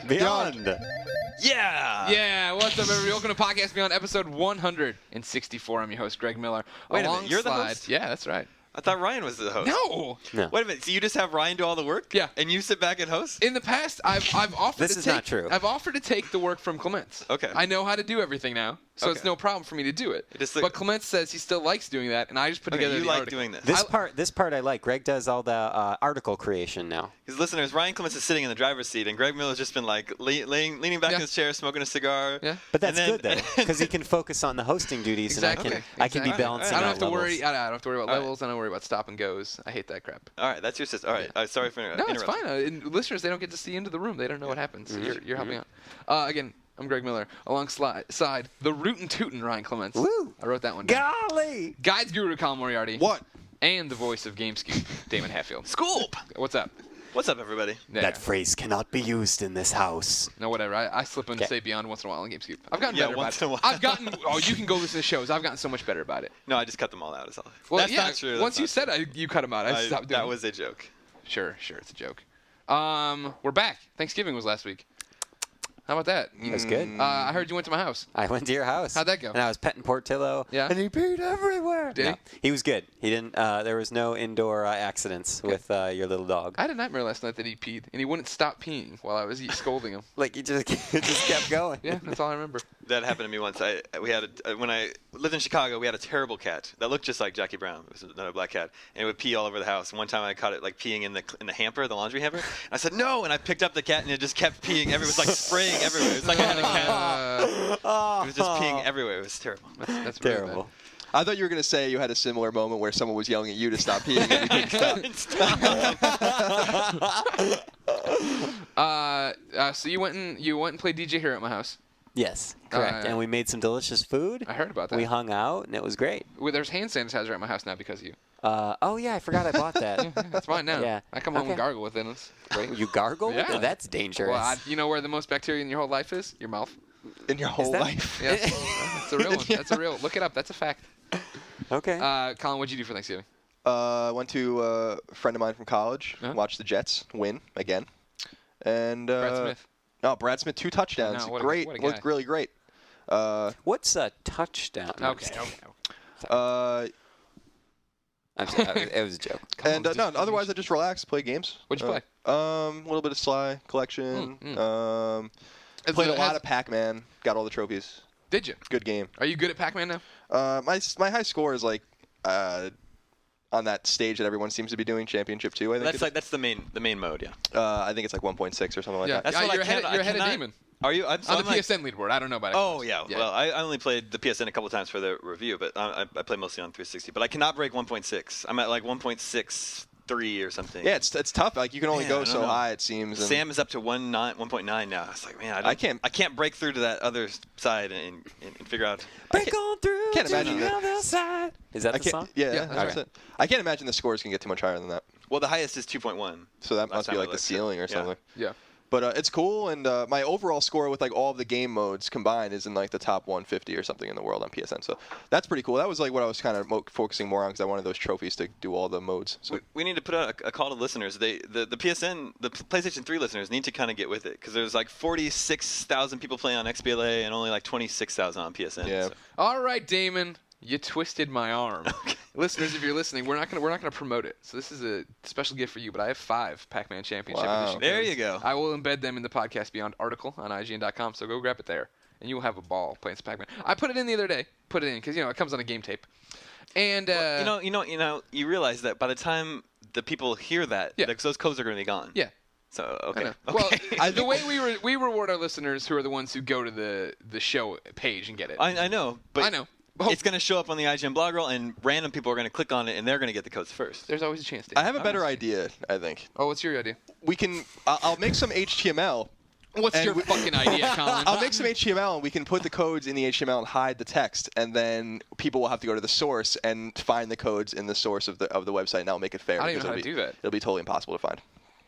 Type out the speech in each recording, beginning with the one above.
Beyond. Yeah, what's up, everybody? Welcome to Podcast Beyond, episode 164. I'm your host, Greg Miller. Wait a minute, you're the host? Yeah, that's right. I thought Ryan was the host. No. Wait a minute. So you just have Ryan do all the work? Yeah. And you sit back and host? In the past, I've offered This to is take. not true. I've offered to take the work from Clements. Okay. I know how to do everything now, so it's Okay. no problem for me to do it. Just like- But Clements says he still likes doing that, and I just put together you the like article. doing this. This part I like. Greg does all the article creation now. Because listeners, Ryan Clements is sitting in the driver's seat, and Greg Miller's just been like leaning back in his chair, smoking a cigar. Yeah. But that's And then- good though, because he can focus on the hosting duties, Exactly. and I can be Exactly. balancing I don't out have to levels. worry. I don't have to worry about All right. levels. I don't worry about stop and goes. I hate that crap. All right, that's your sister. All right, sorry for No, interrupting. it's fine. And listeners, they don't get to see into the room. They don't know what happens. So you're helping out. Again, I'm Greg Miller. Alongside the rootin' tootin' Ryan Clements. Woo! I wrote that one down. Golly! Guides guru Colin Moriarty. What? And the voice of GameScoop, Daemon Hatfield. Scoop! What's up? What's up, everybody? Yeah. That phrase cannot be used in this house. No, whatever. I slip in and Okay. say beyond once in a while on GameScoop. I've gotten Yeah, better once about in a it. while. I've gotten. Oh, you can go listen to shows. I've gotten so much better about it. No, I just cut them all out. Is all. Well, That's yeah. not true. That's Once you not said true. you cut them out. I stopped doing That it. was a joke. Sure, it's a joke. We're back. Thanksgiving was last week. How about that? That's good. I heard you went to my house. I went to your house. How'd that go? And I was petting Portillo. Yeah. And he peed everywhere. Did he? He was good. He didn't. There was no indoor accidents with your little dog. I had a nightmare last night that he peed, and he wouldn't stop peeing while I was scolding him. Like he just kept going. Yeah, that's all I remember. That happened to me once. When I lived in Chicago, we had a terrible cat that looked just like Jackie Brown. It was another black cat, and it would pee all over the house. And one time I caught it like peeing in the hamper, the laundry hamper. And I said no, and I picked up the cat, and it just kept peeing everywhere. It was like spraying everywhere. It was like I had a cat. It was just peeing everywhere. It was terrible. That's really Terrible. I thought you were going to say you had a similar moment where someone was yelling at you to stop peeing and you couldn't stop. So you went and played DJ Hero at my house. Yes, correct. And we made some delicious food. I heard about that. We hung out, and it was great. Well, there's hand sanitizer at my house now because of you. Oh yeah, I forgot I bought that. That's mine now. Yeah. I come home and Okay. gargle with it. And it's great. You gargle? Yeah. That's dangerous. Well, you know where the most bacteria in your whole life is? Your mouth. In your whole that- life. Yeah, that's a real one. That's a real. Look it up. That's a fact. Okay. Colin, what'd you do for Thanksgiving? Went to a friend of mine from college, watched the Jets win again. And Brad Smith. No, Brad Smith, 2 touchdowns. No, what a great. guy. Looked really great. What's a touchdown? No, I'm Okay. just kidding. Uh, I'm sorry, it was a joke. and no, otherwise I just relaxed, played games. What'd you play? A little bit of Sly Collection. Played a lot of Pac-Man. Got all the trophies. Did you? Good game. Are you good at Pac-Man now? My high score is like on that stage that everyone seems to be doing, Championship 2. I think That's the main mode. Yeah. I think it's like 1.6 or something like Yeah. that. That's what you're I ahead, cannot- you're I ahead of cannot- Damon. Are you? On the PSN leaderboard. I don't know about it. Oh yeah. Yeah. Well, I only played the PSN a couple times for the review, but I play mostly on 360. But I cannot break 1.6. I'm at like 1.63 or something. Yeah, it's tough. Like you can only Man, go I don't so know. high, it seems. And Sam is up to 1.9 now. It's like, man, I can't break through to that other side and figure out. Break on through can't to imagine the that. other side. Is that I the can't. song? Yeah, that's it. I can't imagine the scores can get too much higher than that. Well, the highest is 2.1. So that Last must be time I like the looked, ceiling or yeah. something. Yeah. But it's cool, and my overall score with like all of the game modes combined is in like the top 150 or something in the world on PSN. So that's pretty cool. That was like what I was kind of focusing more on because I wanted those trophies to do all the modes. So We need to put out a call to listeners. The PSN, the PlayStation 3 listeners need to kind of get with it because there's like 46,000 people playing on XBLA and only like 26,000 on PSN. Yeah. So. All right, Damon. You twisted my arm. Listeners, if you're listening, we're not gonna promote it. So this is a special gift for you. But I have 5 Pac-Man Championship Wow. Edition. There codes. you go. I will embed them in the Podcast Beyond article on IGN.com. So go grab it there, and you will have a ball playing some Pac-Man. I put it in the other day. Put it in because it comes on a game tape. And You realize that by the time the people hear that, Yeah. those codes are going to be gone. yeah. So I okay. know. Okay. Well, the way we reward our listeners who are the ones who go to the show page and get it. I know, but I know. It's going to show up on the IGN blog roll, and random people are going to click on it, and they're going to get the codes first. There's always a chance. Dave. I have a better idea, I think. Oh, what's your idea? We can. I'll make some HTML. What's And your fucking idea, Colin? I'll make some HTML, and we can put the codes in the HTML and hide the text, and then people will have to go to the source and find the codes in the source of the website, and that'll make it fair. I don't even because know how to do that. It'll be totally impossible to find.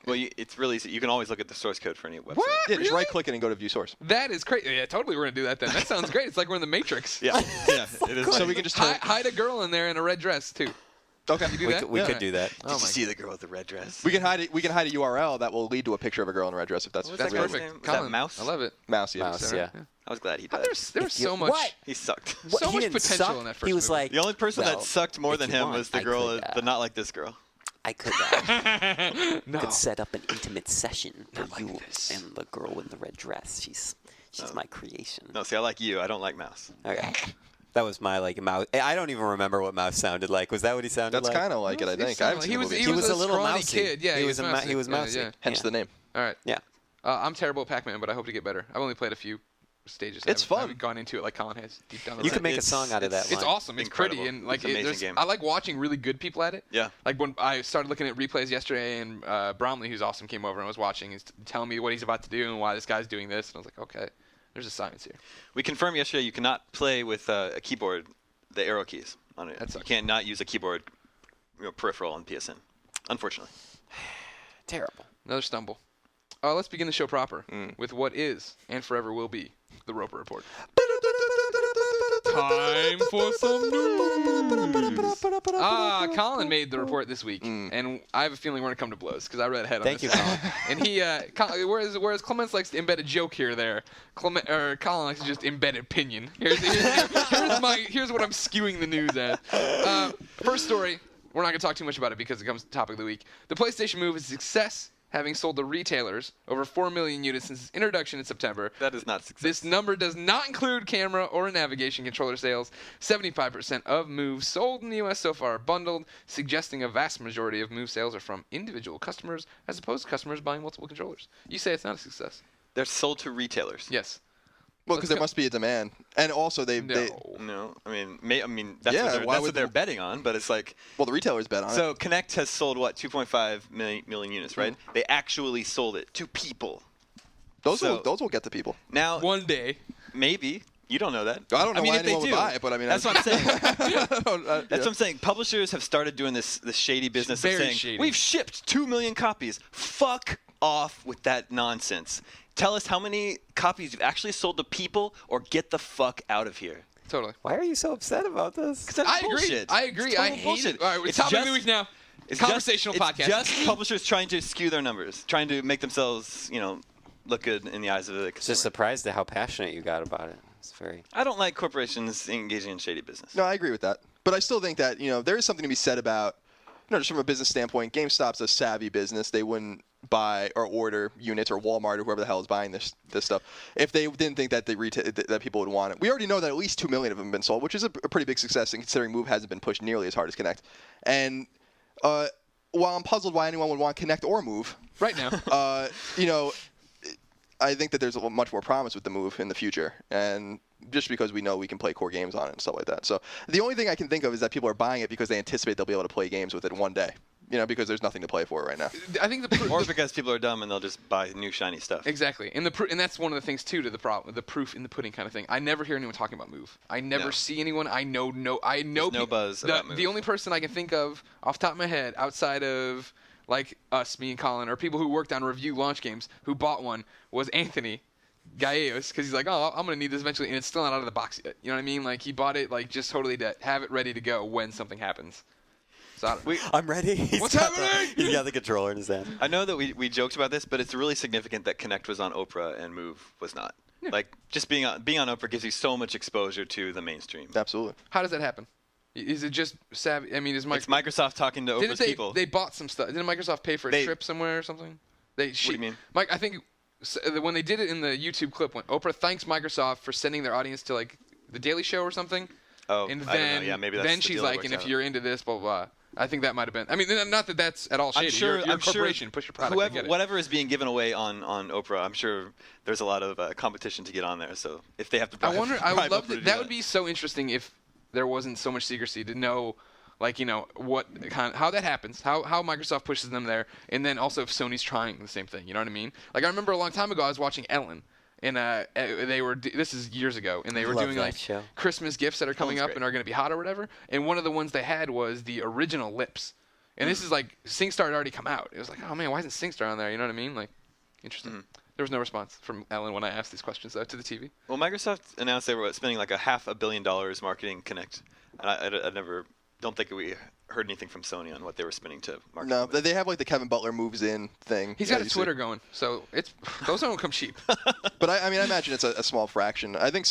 Well, it's really easy. You can always look at the source code for any website. What? Yeah, just Really? right-click it and go to View Source. That is crazy. Yeah, totally. We're gonna do that then. That sounds great. It's like we're in the Matrix. Yeah, it is. So we can just Hide a girl in there in a red dress too. Okay. You do We that? could, we Yeah. could do that. Did Oh you my see the girl with the red dress? We can hide it. We can hide a URL that will lead to a picture of a girl in a red dress if that's What was That's that guy's perfect. name? Was that Colin, Mouse? I love it. mouse. Yeah. Mouse, yeah. I was glad he How died. There's so much. What? He sucked. What, So he much didn't potential suck? in that first He was movie. like, The only person well, that sucked more if than you him want, was the I girl, could, the not like this girl. I could, No. could set up an intimate session for Not you like this. and the girl in the red dress. She's my creation. No, see, I like you. I don't like Mouse. Okay. That was my mouse. I don't even remember what Mouse sounded like. Was that what he sounded That's like? kind of like it, I think. I haven't seen He the was movie. He was a little scrawny mousy. kid. Yeah, He was mousy. Yeah. Hence the name. All right. Yeah. I'm terrible at Pac-Man, but I hope to get better. I've only played a few stages. It's I fun. haven't gone into it like Colin has deep down. You could make a It's- song out of that. It's line. awesome. It's Incredible. pretty and like It's an amazing game. I like watching really good people at it. Yeah. Like when I started looking at replays yesterday, and Bromley, who's awesome, came over and was watching. He's telling me what he's about to do and why this guy's doing this, and I was like, okay, there's a science here. We confirmed yesterday you cannot play with a keyboard, the arrow keys on it. That You sucks. can't not use a keyboard peripheral on PSN, unfortunately. Terrible. Another stumble. Let's begin the show proper with what is and forever will be the Roper Report. Time for some news. Colin made the report this week, and I have a feeling we're gonna come to blows because I read ahead on Thank this. you, Colin. And he, whereas Clements likes to embed a joke here or there, Colin likes to just embed opinion. Here's what I'm skewing the news as. First story. We're not gonna talk too much about it because it comes to the topic of the week. The PlayStation Move is a success, having sold to retailers over 4 million units since its introduction in September. That is not success. This number does not include camera or navigation controller sales. 75% of Moves sold in the U.S. so far are bundled, suggesting a vast majority of Move sales are from individual customers as opposed to customers buying multiple controllers. You say it's not a success. They're sold to retailers. Yes. Well, because Let's there must be a demand, and also they No, I mean that's Yeah, what why they're, would they're the- betting on, but it's like well the retailers bet on it. so Connect has sold what 2.5 million units, right? Mm-hmm. They actually sold it to people. Those so- will get to people. Now One day. maybe you don't know that. I don't know I mean, why if they anyone would do, buy it, but I mean that's what I'm saying. That's That's what I'm saying. Publishers have started doing this shady business of Very saying shady. we've shipped 2 million copies. Fuck off with that nonsense. Tell us how many copies you've actually sold to people, or get the fuck out of here. Totally. Why are you so upset about this? 'Cause that's I agree. bullshit. I agree. It's I total hate bullshit. it. All right, it's It's topic of the just- week now. It's Conversational just, podcast. It's just publishers trying to skew their numbers, trying to make themselves, look good in the eyes of the consumer. Just surprised at how passionate you got about it. It's very. I don't like corporations engaging in shady business. No, I agree with that. But I still think that, there is something to be said about, just from a business standpoint, GameStop's a savvy business. They wouldn't buy or order units, or Walmart or whoever the hell is buying this stuff, if they didn't think that that people would want it. We already know that at least 2 million of them have been sold, which is a pretty big success, and considering Move hasn't been pushed nearly as hard as Connect. And while I'm puzzled why anyone would want Connect or Move, Right now. I think that there's much more promise with the Move in the future, and just because we know we can play core games on it and stuff like that. So the only thing I can think of is that people are buying it because they anticipate they'll be able to play games with it one day, because there's nothing to play for it right now. I think Or because people are dumb and they'll just buy new shiny stuff. Exactly, and and that's one of the things too to the problem, the proof in the pudding kind of thing. I never hear anyone talking about Move. I never No. see anyone. I know There's no buzz about Move. The only person I can think of off the top of my head, outside of like us, me and Colin, or people who worked on review launch games who bought one, was Anthony Gallegos, because he's like, oh, I'm gonna need this eventually, and it's still not out of the box yet. You know what I mean? Like he bought it like just totally to have it ready to go when something happens. So I'm ready. What's happening? He's got the controller in his hand. I know that we joked about this, but it's really significant that Connect was on Oprah and Move was not. Like just being on Oprah gives you so much exposure to the mainstream. Absolutely. how does that happen? Is it just savvy? I mean, is It's Microsoft talking to Oprah's people. They bought some stuff? Didn't Microsoft pay for a trip somewhere or something? What do you mean? Mike, I think when they did it in the YouTube clip, when Oprah thanks Microsoft for sending their audience to like the Daily Show or something. Oh, and I don't then know. Yeah, maybe that's then the she's deal that like, works and if out. you're into this, blah blah blah. I think that might have been. I mean, not that that's at all shady. I'm sure. You're a I'm sure corporation. Push your product. I get it. Whatever is being given away on Oprah, I'm sure there's a lot of competition to get on there. So if they have to, I wonder. I would love Oprah to. do That would be so interesting if there wasn't so much secrecy to know, like what how that happens, how Microsoft pushes them there, and then also if Sony's trying the same thing. You know what I mean? Like I remember a long time ago I was watching Ellen, and they were this is years ago, and they were Love doing that like show. Christmas gifts that are coming Ellen's up great. and are going to be hot or whatever. And one of the ones they had was the original Lips, and this is like SingStar had already come out. It was like, oh man, why isn't SingStar on there? You know what I mean? Like, interesting. There was no response from Ellen when I asked these questions though to the TV. Well, Microsoft announced they were spending like $500 million marketing Connect, and I never don't think we heard anything from Sony on what they were spending to market. No, the movie. they have like the Kevin Butler moves in thing. He's got a Twitter going, so those don't come cheap. But I mean, I imagine it's a small fraction. I think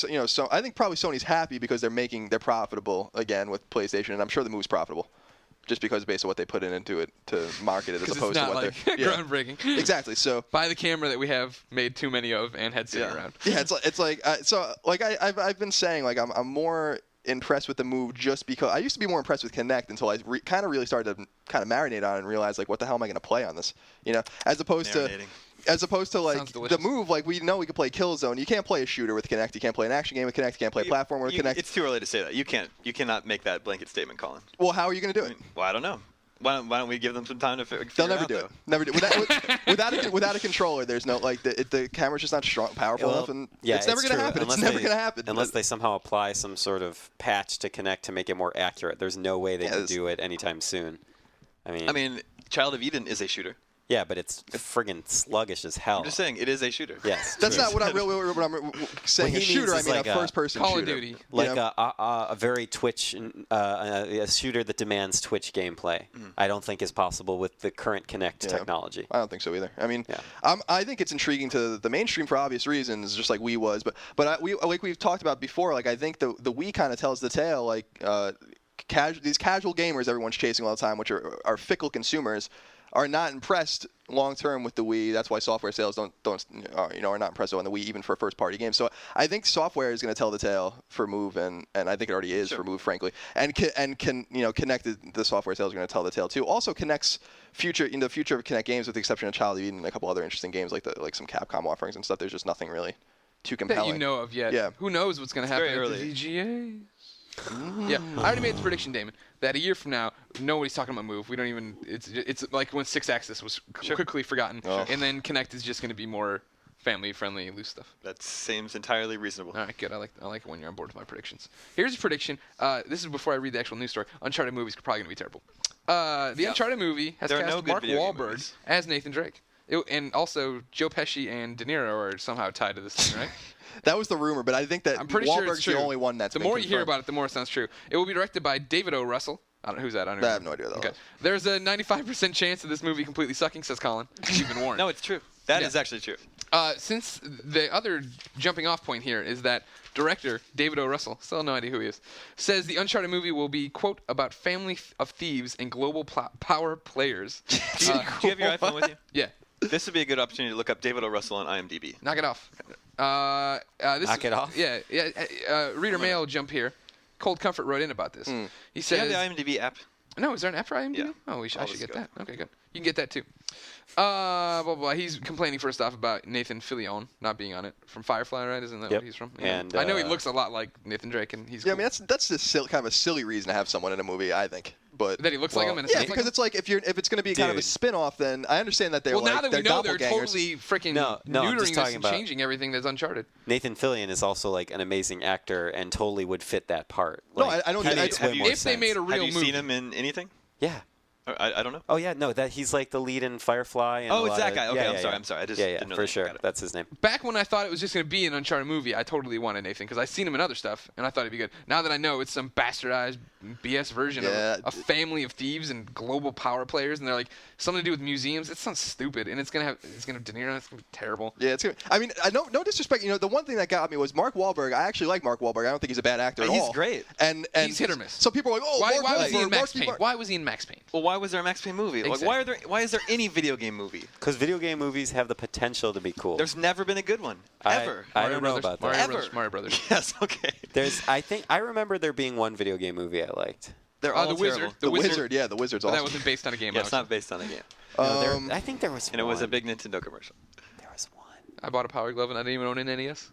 I think probably Sony's happy because they're profitable again with PlayStation, and I'm sure the move's profitable, just because based on what they put into it to market it as opposed it's not to what like they're groundbreaking. Exactly. So Buy the camera that we have made too many of and had sitting around. Yeah, I've been saying like I'm more impressed with the move just because I used to be more impressed with Kinect until I kind of really started to kind of marinate on it and realize like what the hell am I going to play on this, as opposed to like the move, like we know we can play Killzone. You can't play a shooter with Kinect. You can't play an action game with Kinect. You can't play a platformer with Kinect. It's too early to say that. You cannot make that blanket statement, Colin. Well, how are you going to do it? Well, I don't know. Why don't we give them some time to figure They'll it never out, do though? it. Never do it. Without a controller, there's no like the camera's just not strong, powerful enough, and it's never going to happen. It's never going to happen unless they somehow apply some sort of patch to Kinect to make it more accurate. There's no way they can do it anytime soon. I mean, Child of Eden is a shooter. Yeah, but it's friggin' sluggish as hell. I'm just saying, it is a shooter. Yes. That's not what I'm saying. A shooter, I mean like a first-person Call shooter. of Duty. Like a very Twitch, a shooter that demands Twitch gameplay. I don't think is possible with the current Kinect technology. I don't think so either. I mean, I think it's intriguing to the mainstream for obvious reasons, just like Wii was. But like we've talked about before, like I think the Wii kind of tells the tale. Like these casual gamers everyone's chasing all the time, which are fickle consumers, are not impressed long term with the Wii. That's why software sales are not impressive on the Wii, even for first party games. So I think software is going to tell the tale for Move, and I think it already is for Move, frankly. And Kinect, the software sales are going to tell the tale too. Also, Kinect's future of Kinect games, with the exception of Child of Eden and a couple other interesting games like some Capcom offerings and stuff. There's just nothing really too compelling that you know of yet. Yeah. Who knows what's going to happen very at the VGA? Yeah, I already made the prediction, Damon, that a year from now, nobody's talking about Move. We don't even. It's like when 6-axis was quickly forgotten, and then Kinect is just going to be more family-friendly, loose stuff. That seems entirely reasonable. All right, good. I like it when you're on board with my predictions. Here's a prediction. This is before I read the actual news story. Uncharted movie's probably going to be terrible. The Uncharted movie has cast Mark Wahlberg as Nathan Drake. And also, Joe Pesci and De Niro are somehow tied to this thing, right? That was the rumor, but I think that I'm pretty sure it's Wahlberg's true. the only one that's the been more you hear confirmed. about it, the more it sounds true. It will be directed by David O. Russell. I don't know who's that. I have no idea who that was. There's a 95% chance of this movie completely sucking, says Colin. You've been warned. No, it's true. That is actually true. Since the other jumping off point here is that director David O. Russell, still have no idea who he is, says the Uncharted movie will be, quote, about family of thieves and global power players. Do you have your iPhone with you? Yeah. This would be a good opportunity to look up David O. Russell on IMDb. Knock it off. Knock it off? Yeah. Reader Mail jump here. Cold Comfort wrote in about this. He Do you says, have the IMDb app? No, is there an app for IMDb? Yeah. Oh, I I'll should just get go. that. Okay, good. You can get that too. Blah, blah, blah. He's complaining first off about Nathan Fillion not being on it from Firefly, right? Isn't that what he's from? Yeah. And I know he looks a lot like Nathan Drake, and he's Yeah, cool. I mean that's just kind of a silly reason to have someone in a movie, I think. But That he looks like him and it yeah, sounds like because him? it's like if it's going to be kind of a Dude. spin-off, then I understand that they're Well, now that we know they're doppelgangers. totally freaking No, I'm just neutering this talking and about- changing everything that's Uncharted. Nathan Fillion is also like an amazing actor and totally would fit that part. No, Like, I don't he think- makes have way you- more If they sense. made a real Have you movie. seen him in anything? Yeah. I don't know. Oh yeah, no, that he's like the lead in Firefly. And Oh, a it's lot that of- guy. Okay, yeah, I'm sorry. I just yeah, didn't know for that. sure. Got it. That's his name. Back when I thought it was just going to be an Uncharted movie, I totally wanted Nathan because I seen him in other stuff and I thought he'd be good. Now that I know it's some bastardized BS version of a family of thieves and global power players, and they're like something to do with museums, it sounds stupid. And it's gonna have De Niro. It's gonna be terrible. Yeah, it's. I mean, no disrespect. The one thing that got me was Mark Wahlberg. I actually like Mark Wahlberg. I don't think he's a bad actor at all. He's great. And He's hit or miss. So people are like, oh, Why Mark was he in Wahlberg, Max Marky Payne? Mark. Why was he in Max Payne? Well, why was there a Max Payne movie? Like, why is there any video game movie? Because video game movies have the potential to be cool. There's never been a good one ever. I Mario don't know Brothers. about that. Mario Ever. Brothers. Mario Brothers. Yes. Okay. I remember there being one video game movie I liked. They're all The Wizard. terrible. The Wizard. Yeah, the Wizard's But awesome. that wasn't based on a game. Yeah, it's not based on a game. No, I think there was. And it was a one. big Nintendo commercial. There was one. I bought a Power Glove and I didn't even own an NES.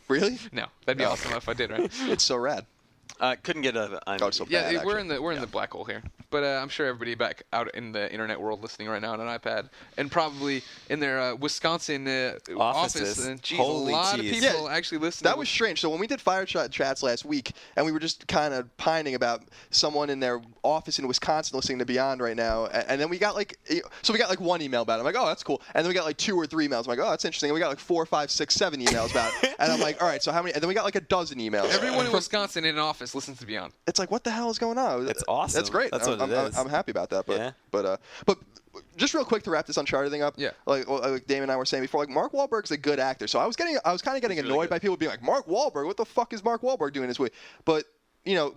Really? No, that'd be awesome if I did, right? It's so rad. Couldn't get a. Oh, it's so Yeah, bad, we're actually. in the black hole here, but I'm sure everybody back out in the internet world listening right now on an iPad and probably in their Wisconsin office. Offices. Geez, Holy a lot jeez. of people actually listen. That was strange. So when we did Fireside Chats last week, and we were just kind of pining about someone in their office in Wisconsin listening to Beyond right now, and then we got like one email about it. I'm like, oh, that's cool. And then we got like 2 or 3 emails. I'm like, oh, that's interesting. And we got like 4, 5, 6, 7 emails about it. And I'm like, all right, so how many? And then we got like a dozen emails. Everyone in Wisconsin in an office Office listens to Beyond. It's like, what the hell is going on? It's awesome. That's great. That's what it is. I'm happy about that. But, Yeah. but just real quick to wrap this Uncharted thing up. Yeah. Like Damon and I were saying before, like Mark Wahlberg's a good actor. So I was kind of getting really annoyed good. by people being like, Mark Wahlberg, what the fuck is Mark Wahlberg doing this way? But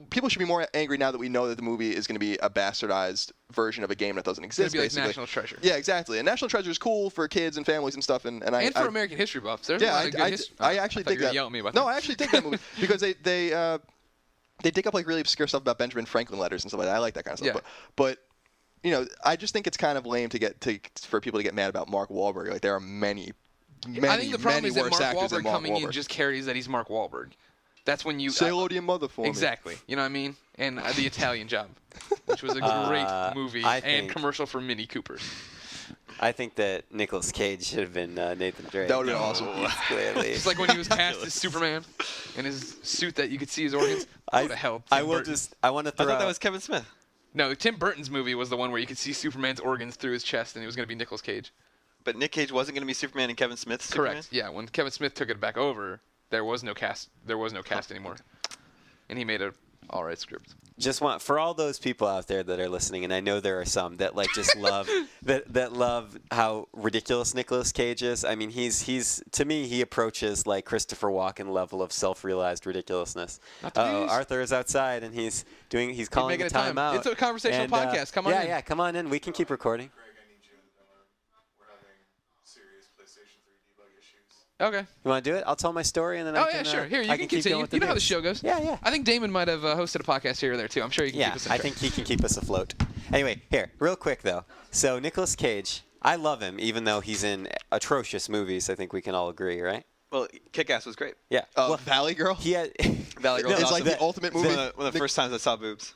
people should be more angry now that we know that the movie is going to be a bastardized version of a game that doesn't It's gonna exist. be like basically. National Treasure. Yeah, exactly. And National Treasure is cool for kids and families and stuff. And for American history buffs. There's a lot of good history. I actually thought dig you were that. yelling at me about No, that. I actually dig that movie because they dig up like really obscure stuff about Benjamin Franklin letters and stuff like that. I like that kind of stuff. Yeah. But I just think it's kind of lame for people to get mad about Mark Wahlberg. Like there are many I think the problem is that worse Mark actors than Wahlberg Mark coming in Wahlberg. just carries that he's Mark Wahlberg. That's when you Say hello to your mother for me. exactly. You know what I mean? And The Italian Job, which was a great movie I and think- commercial for Mini Coopers. I think that Nicolas Cage should have been Nathan Drake. That would have been awesome. Clearly. Just like when he was cast as Superman in his suit that you could see his organs. I What the hell? I Tim will Burton. just. I want to I throw. thought that out- was Kevin Smith. No, Tim Burton's movie was the one where you could see Superman's organs through his chest, and it was going to be Nicolas Cage. But Nick Cage wasn't going to be Superman and Kevin Smith's Superman? Correct. Yeah, when Kevin Smith took it back over, there was no cast. There was no cast anymore, and he made a all right script. Just want for all those people out there that are listening, and I know there are some that like just love that love how ridiculous Nicolas Cage is. I mean, he's to me he approaches like Christopher Walken level of self-realized ridiculousness. Not the least. Arthur is outside and he's calling making the a time. time out. It's a conversational And, podcast. Come on in. Yeah, come on in. We can keep recording. Greg, I need you in the dorm. We're having serious PlayStation 3 debug issues. Okay. You want to do it? I'll tell my story and then Oh I yeah, can. sure. Here, you I can keep continue. going with the You know how the news. show goes. Yeah. I think Damon might have hosted a podcast here or there too. I'm sure you can Yeah, keep us in I track. think he can keep us afloat. Anyway, here, real quick though. So Nicolas Cage, I love him, even though he's in atrocious movies. I think we can all agree, right? Well, Kick-Ass was great. Yeah. Valley Girl. He had. Valley Girl No, was It's like awesome. the ultimate movie. One of the first times I saw boobs.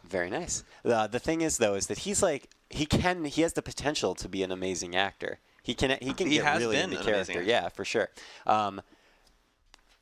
Very nice. The thing is though, is that he's like he has the potential to be an amazing actor. He can He get has really been into an amazing character. actor. Yeah, for sure.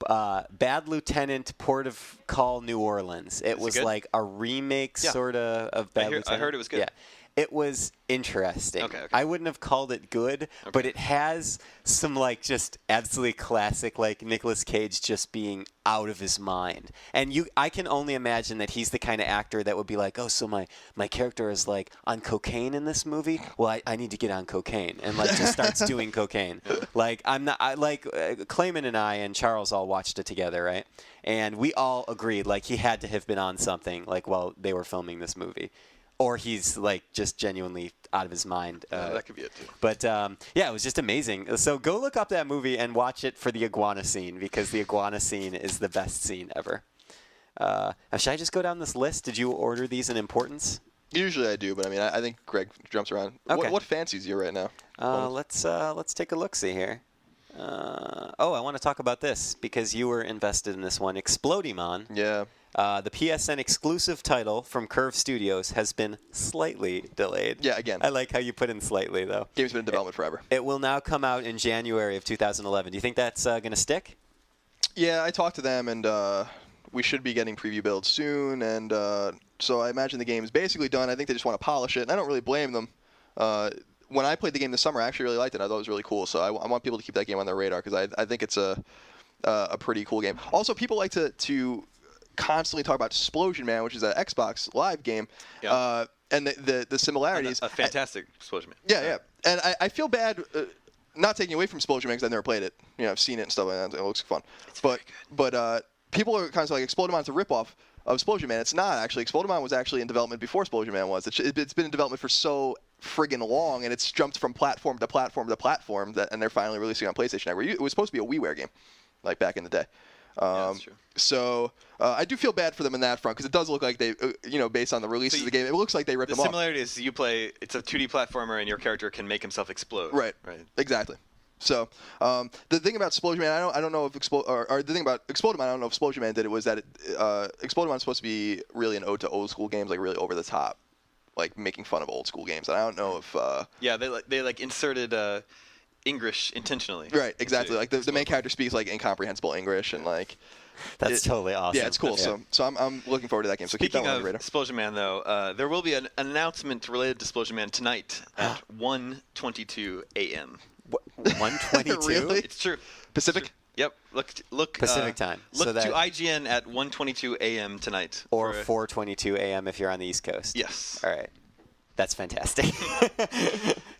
Bad Lieutenant, Port of Call, New Orleans. It was good? like a remake Yeah. sort of Bad Lieutenant. I heard it was good. Yeah. It was interesting. Okay. I wouldn't have called it good, but it has some like just absolutely classic like Nicolas Cage just being out of his mind. And I can only imagine that he's the kind of actor that would be like, oh, so my character is like on cocaine in this movie. Well, I need to get on cocaine and like just starts doing cocaine. Like Clayman and I and Charles all watched it together, right? And we all agreed like he had to have been on something like while they were filming this movie. Or he's like just genuinely out of his mind. That could be it too. But yeah, it was just amazing. So go look up that movie and watch it for the iguana scene because the iguana scene is the best scene ever. Should I just go down this list? Did you order these in importance? Usually I do, but I mean, I think Greg jumps around. Okay. What fancies you right now? Let's take a look. See here. I want to talk about this because you were invested in this one. Explodimon. Yeah. The PSN exclusive title from Curve Studios has been slightly delayed. Yeah, again. I like how you put in slightly, though. Game's been in development forever. It will now come out in January of 2011. Do you think that's going to stick? Yeah, I talked to them, and we should be getting preview builds soon, and so I imagine the game is basically done. I think they just want to polish it, and I don't really blame them. When I played the game this summer, I actually really liked it. I thought it was really cool, so I want people to keep that game on their radar because I think it's a pretty cool game. Also, people like to constantly talk about Explosion Man, which is an Xbox Live game, Yeah. and the similarities. A fantastic Explosion Man. Yeah. And I feel bad not taking away from Explosion Man because I've never played it. I've seen it and stuff like that. It looks fun. But people are kind of like Explodimon's a ripoff of Explosion Man. It's not actually. Explodomon was actually in development before Explosion Man was. It's been in development for so friggin' long, and it's jumped from platform to platform to platform, and they're finally releasing it on PlayStation Network. It was supposed to be a WiiWare game, like back in the day. That's true. So I do feel bad for them in that front because it does look like they, based on the releases of the game, it looks like they ripped The them off. similarity is it's a 2D platformer and your character can make himself explode. Right. Exactly. So the thing about Explosion Man, I don't know if or the thing about Explodimon, I don't know if Explosion Man did it, was that Explodimon is supposed to be really an ode to old school games, like really over the top, like making fun of old school games. And I don't know if Yeah, they inserted English intentionally. right, exactly. Like the main character speaks like incomprehensible English, and like That's totally awesome. yeah, it's cool. Yeah. So I'm looking forward to that game. So keep that Speaking one on of your radar. Explosion Man, though, there will be an announcement related to Explosion Man tonight at 1:22 a.m. 122. Really? It's true. Pacific. Yep. Look. Pacific time. Look So that- to IGN at 1:22 a.m. tonight. Or for- 4:22 a.m. if you're on the East Coast. Yes. All right. That's fantastic.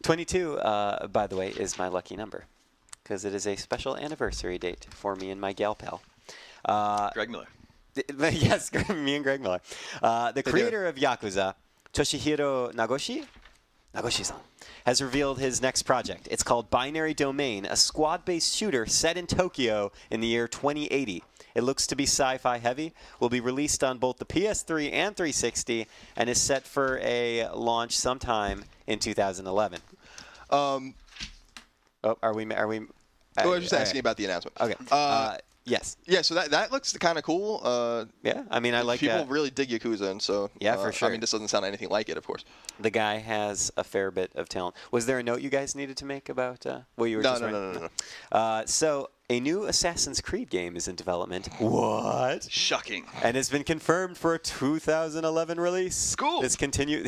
22, by the way, is my lucky number because it is a special anniversary date for me and my gal pal. Greg Miller. Yes, me and Greg Miller. The creator of Yakuza, Toshihiro Nagoshi-san, has revealed his next project. It's called Binary Domain, a squad-based shooter set in Tokyo in the year 2080. It looks to be sci-fi heavy, will be released on both the PS3 and 360, and is set for a launch sometime in 2011. Are we? I was just asking about the announcement. Okay. Yes. Yeah, so that looks kind of cool. Yeah, I mean, I like people really dig Yakuza, and so Yeah, for sure. I mean, this doesn't sound anything like it, of course. The guy has a fair bit of talent. Was there a note you guys needed to make about what you were just writing? No. So a new Assassin's Creed game is in development. What? Shocking. And has been confirmed for a 2011 release. Cool. This continues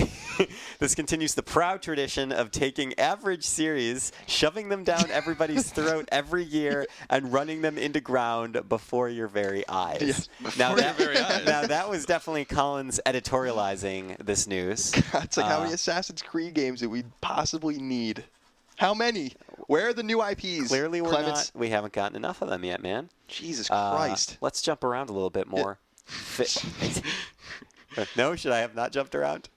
the proud tradition of taking average series, shoving them down everybody's throat every year, and running them into ground before your very eyes. Yes, now, before your very eyes. Now that was definitely Collins editorializing this news. It's like how many Assassin's Creed games do we possibly need? How many? Where are the new IPs? Clearly, Clements? we haven't gotten enough of them yet, man. Jesus Christ. Let's jump around a little bit more. No, should I have not jumped around?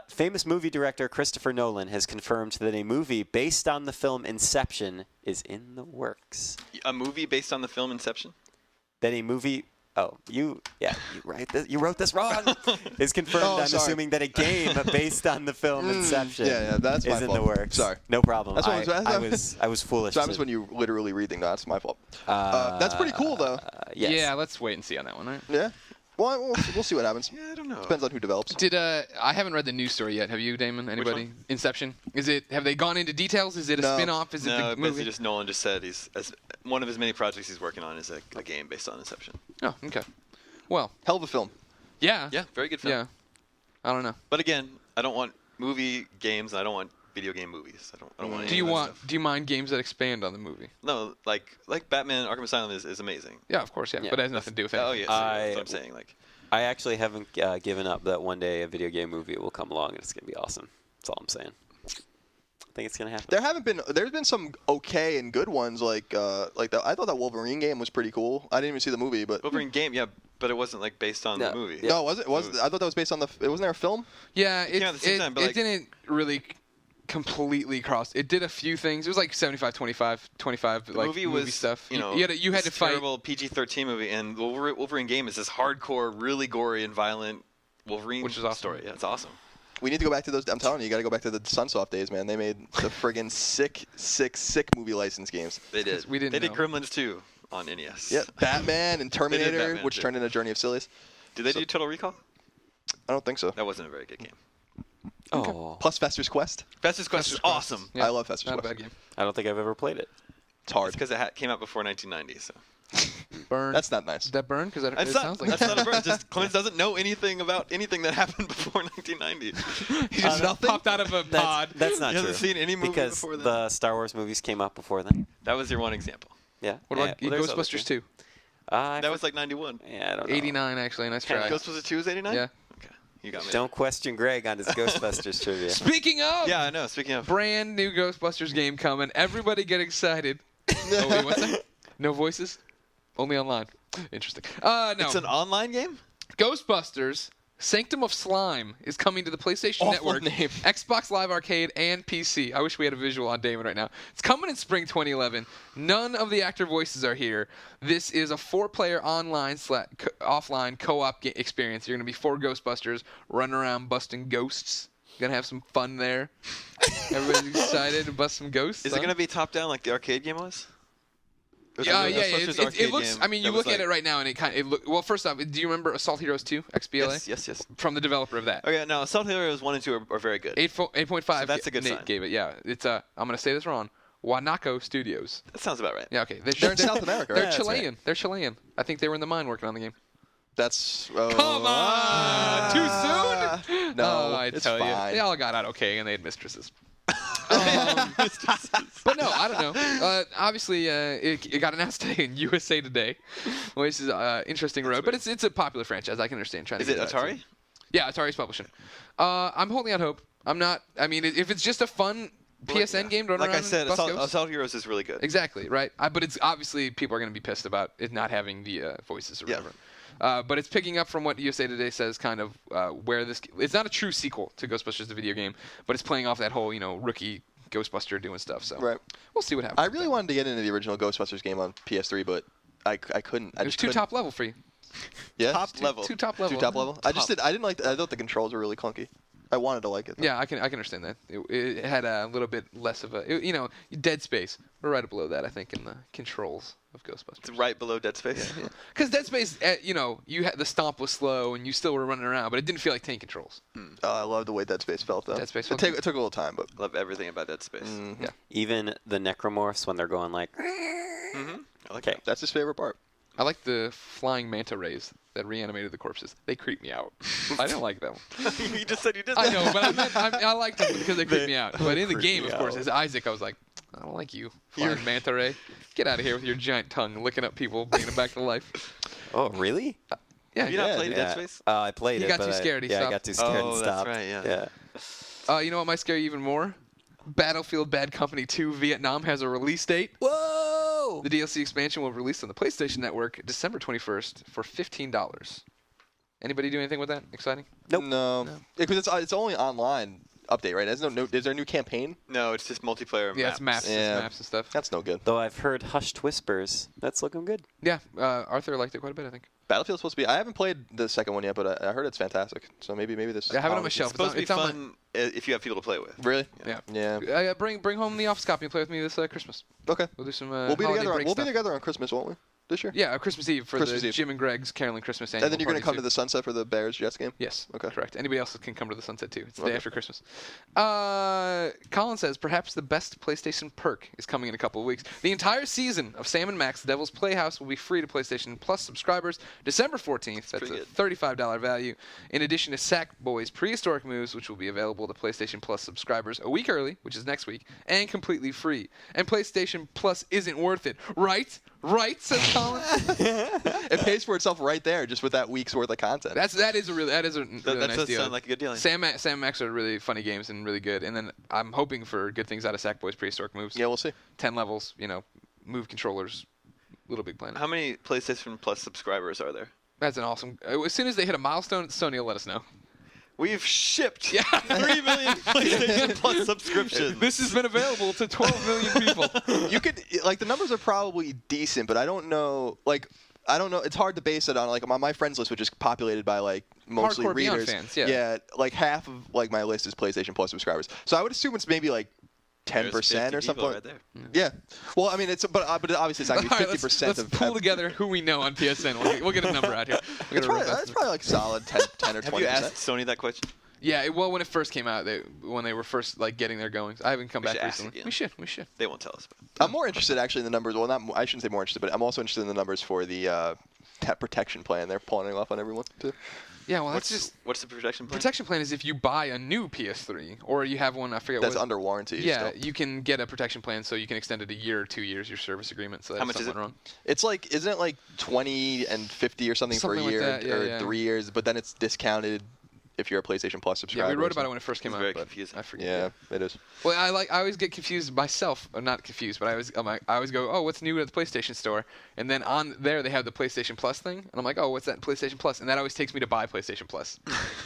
Famous movie director Christopher Nolan has confirmed that a movie based on the film Inception is in the works. A movie based on the film Inception? That a movie... Oh, you wrote this wrong. Is confirmed. Oh, I'm sorry. assuming that a game based on the film Inception Yeah, that's my is in fault. the works. Sorry. No problem. That's what I was foolish. So that was when you literally reading. That's my fault. That's pretty cool, though. Yes. Yeah, let's wait and see on that one, right? Yeah. Well, we'll see what happens. Yeah, I don't know. Depends on who develops. Did I haven't read the news story yet. Have you, Damon? Anybody? one? Inception. Have they gone into details? Is it a No. spin-off? Is it No, the basically movie? just Nolan just said one of his many projects he's working on is a game based on Inception. Oh, okay. Well, Hell of a film. yeah. Yeah, very good film. Yeah. I don't know. But again, I don't want movie games, and I don't want video game movies. I don't want. Do you mind games that expand on the movie? No, like Batman: Arkham Asylum is amazing. Yeah, of course. Yeah, Yeah. but it has nothing to do with it. Oh yeah, so that's what I'm saying. Like, I actually haven't given up that one day a video game movie will come along and it's going to be awesome. That's all I'm saying. I think it's going to happen. There's been some okay and good ones I thought that Wolverine game was pretty cool. I didn't even see the movie, but Wolverine game, yeah, but it wasn't like based on the movie. no, was it? I thought that was based on it wasn't there a film? Yeah, came out at the same time, but, it like- didn't really completely cross. It did a few things. It was like 75, 25, 25 The like movie was stuff. You know, you had this to fight. terrible PG-13 movie, and the Wolverine game is this hardcore, really gory and violent Wolverine Which is awesome. story. Yeah, it's awesome. We need to go back to those. I'm telling you, you got to go back to the Sunsoft days, man. They made the friggin' sick movie license games. They did. We didn't They did know. Gremlins 2 on NES. Yeah, Batman and Terminator, Batman, which too. turned into Journey of Silius. Did they do Total Recall? I don't think so. That wasn't a very good game. Oh, Plus Fester's Quest. Festus Quest is awesome. Yeah, I love Fester's not a Quest. bad game. I don't think I've ever played it. It's hard. It's because it came out before 1990. So Burn. That's not nice. Did that burn? Because it that's sounds not, like that's not a burn. Just Clemens doesn't know anything about anything that happened before 1990. he just popped out of a pod. That's not You true. haven't seen any movie because before then? the Star Wars movies came out before then. That was your one example. Yeah. What about well, there's other Ghostbusters too. 2? That was like 91. Yeah, I don't know. 89, actually. Nice try. Ghostbusters 2 was 89? Yeah. Okay. You got me. Don't question Greg on his Ghostbusters trivia. Speaking of, Yeah, I know. Speaking of. brand new Ghostbusters game coming. Everybody get excited. Oh, wait, what's that? No voices? Only online. Interesting. No. It's an online game? Ghostbusters Sanctum of Slime is coming to the PlayStation Awful Network, name. Xbox Live Arcade, and PC. I wish we had a visual on Damon right now. It's coming in spring 2011. None of the actor voices are here. This is a 4-player online offline co-op experience. You're going to be 4 Ghostbusters running around busting ghosts. Gonna have some fun there. Everybody's excited to bust some ghosts. Is it going to be top down like the arcade game was? Yeah, yeah. Ghostbusters It arcade looks. game I mean, you that was look at like- it right now, and it look. Well, first off, do you remember Assault Heroes 2 XBLA? Yes. From the developer of that. Okay, now Assault Heroes 1 and 2 are very good. 8.5. So that's a good Nate sign. gave it. Yeah, it's I'm gonna say this wrong. Wanako Studios. That sounds about right. Yeah, okay. They're in South America, They're right? Chilean. They're Chilean. I think they were in the mine working on the game. That's Come on, too soon? No, I it's tell fine. you, they all got out okay, and they had mistresses. But no, I don't know. Obviously, it got announced today in USA Today, which is an interesting road. But it's a popular franchise. I can understand trying Is to it get that Atari? too. Yeah, Atari's publishing. I'm holding out hope. I'm not. I mean, if it's just a fun PSN game to run Like around I said, and bust ghosts- Assault Heroes is really good. Exactly, right? But it's obviously people are going to be pissed about it not having the voices or Yeah. whatever. But it's picking up from what USA Today says, kind of where this. It's not a true sequel to Ghostbusters, the video game, but it's playing off that whole, rookie Ghostbuster doing stuff. So Right. we'll see what happens. I really wanted to get into the original Ghostbusters game on PS3, but I couldn't. There's two top level for you. Yeah. Top level. Two top level. Two top level. I didn't like. I thought the controls were really clunky. I wanted to like it, though. Yeah, I can understand that. It had a little bit less of a, Dead Space. We're right below that, I think, in the controls of Ghostbusters. It's right below Dead Space. Because Dead Space, you had the stomp was slow and you still were running around, but it didn't feel like tank controls. I love the way Dead Space felt, though. Dead Space It felt took a little time, but. I love everything about Dead Space. Yeah. Even the necromorphs when they're going like. I like Okay. That's his favorite part. I like the flying manta rays that reanimated the corpses. They creep me out. I don't like them. that. You just said you did I that. know, but I liked them because they creep me out. But in the creep game, me of course, out. as Isaac, I was like, I don't like you, flying manta ray. Get out of here with your giant tongue, licking up people, bringing them back to life. Oh, really? Yeah, Have you not Yeah, played dude. Dead Space? I played He it. got but too scared, he I stopped. got too scared and Oh, that's stopped. right, yeah. You know what might scare you even more? Battlefield Bad Company 2 Vietnam has a release date. Whoa! The DLC expansion will release on the PlayStation Network December 21st for $15. Anybody do anything with that? Exciting? Nope. No. Because it's only online update, right? Is there a new campaign? No, it's just multiplayer Yeah, maps. it's maps, Yeah. maps and stuff. That's no good. Though I've heard hushed whispers. That's looking good. Yeah, Arthur liked it quite a bit, I think. Battlefield's supposed to be. I haven't played the second one yet, but I heard it's fantastic. So maybe this. Yeah, I have it on my It's shelf. supposed to be It's on my- fun if you have people to play with. Really? Yeah. Yeah. Bring home the Office copy and play with me this Christmas. Okay. We'll do some. We'll be holiday together. break We'll be stuff. together on Christmas, won't we? This year. Yeah, Christmas Eve for Christmas the Eve. Jim and Greg's Caroling Christmas annual And then you're gonna party come too. to the Sunset for the Bears Jets game. Yes. Okay. Correct. Anybody else can come to the Sunset too. It's the Okay. day after Christmas. Colin says perhaps the best PlayStation perk is coming in a couple of weeks. The entire season of Sam and Max: The Devil's Playhouse will be free to PlayStation Plus subscribers December 14th. That's a pretty good. $35 value. In addition to Sackboy's Prehistoric Moves, which will be available to PlayStation Plus subscribers a week early, which is next week, and completely free. And PlayStation Plus isn't worth it, right? Right, says Colin. It pays for itself right there, just with that week's worth of content. That is a really That nice does deal. sound like a good deal. Sam and Max are really funny games and really good. And then I'm hoping for good things out of Sackboy's Prehistoric Moves. Yeah, we'll see. 10 levels, move controllers, Little Big Planet. How many PlayStation Plus subscribers are there? That's an awesome. As soon as they hit a milestone, Sony will let us know. We've shipped 3 million PlayStation Plus subscriptions. This has been available to 12 million people. You could the numbers are probably decent, but I don't know. It's hard to base it on my friends list, which is populated by mostly Hardcore Beyond readers. fans, yeah. Half of my list is PlayStation Plus subscribers. So I would assume it's maybe 10% There's or 50 something. people right there. Yeah. Well, I mean, but obviously it's not going to All be right, 50% let's of. pull together who we know on PSN. We'll get a number out here. It's probably solid 10 or 20%. Have you asked Sony that question? Yeah, well, when it first came out, when they were first getting their goings, I haven't come We back should ask recently. again. We should. They won't tell us. I'm more interested actually in the numbers. Well, I shouldn't say more interested, but I'm also interested in the numbers for the protection plan. They're pawning off on everyone too. Yeah, well, that's What's the protection plan? protection plan is if you buy a new PS3 or you have one, I forget That's what. under warranty. Yeah, still. you can get a protection plan so you can extend it a year or 2 years your service agreement. So that How if much is something it? wrong. It's isn't it 20 and 50 or something for Something a like year that, yeah, or yeah. 3 years, but then it's discounted if you're a PlayStation Plus subscriber. Yeah, we or wrote about it something. when it first came It's out. very but confusing. I forget. Yeah, it is. Well, I always get confused myself, or not confused, but I always go, oh, what's new at the PlayStation Store? And then on there they have the PlayStation Plus thing, and I'm like, oh, what's that PlayStation Plus? And that always takes me to buy PlayStation Plus.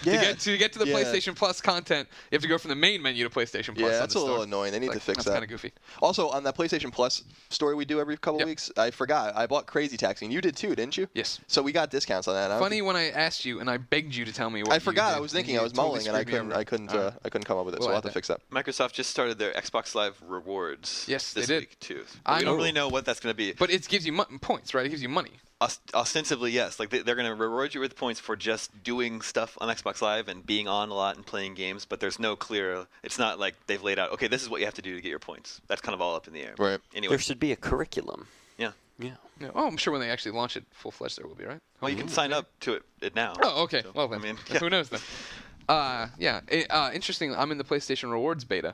Yeah. To get to the Yeah. PlayStation Plus content, you have to go from the main menu to PlayStation Plus. Yeah, on that's the a little store. annoying. They need to fix that's that. kind of goofy. Also, on that PlayStation Plus story we do every couple Yep. weeks, I forgot. I bought Crazy Taxi, and you did too, didn't you? Yes. So we got discounts on that. I don't Funny when I asked you and I begged you to tell me what I you forgot. did, I was and thinking. you I was totally mulling, and I screwed me couldn't. over. I couldn't. All right. I couldn't come up with it. We'll So I'll add have to that. fix that. Microsoft just started their Xbox Live rewards. Yes, this they did. week too. I We don't know. really know what that's going to be. But it gives you points, right? It gives you money. Ostensibly, yes. They're going to reward you with points for just doing stuff on Xbox Live and being on a lot and playing games. But there's no clear. It's not like they've laid out. Okay, this is what you have to do to get your points. That's kind of all up in the air. Right. Anyway. There should be a curriculum. Yeah. Yeah. Yeah. Oh, I'm sure when they actually launch it full-fledged, there will be, right? Well, you can sign up to it now. Oh, okay. So, Well, then, I mean, who knows then? Yeah. Interesting. I'm in the PlayStation Rewards beta.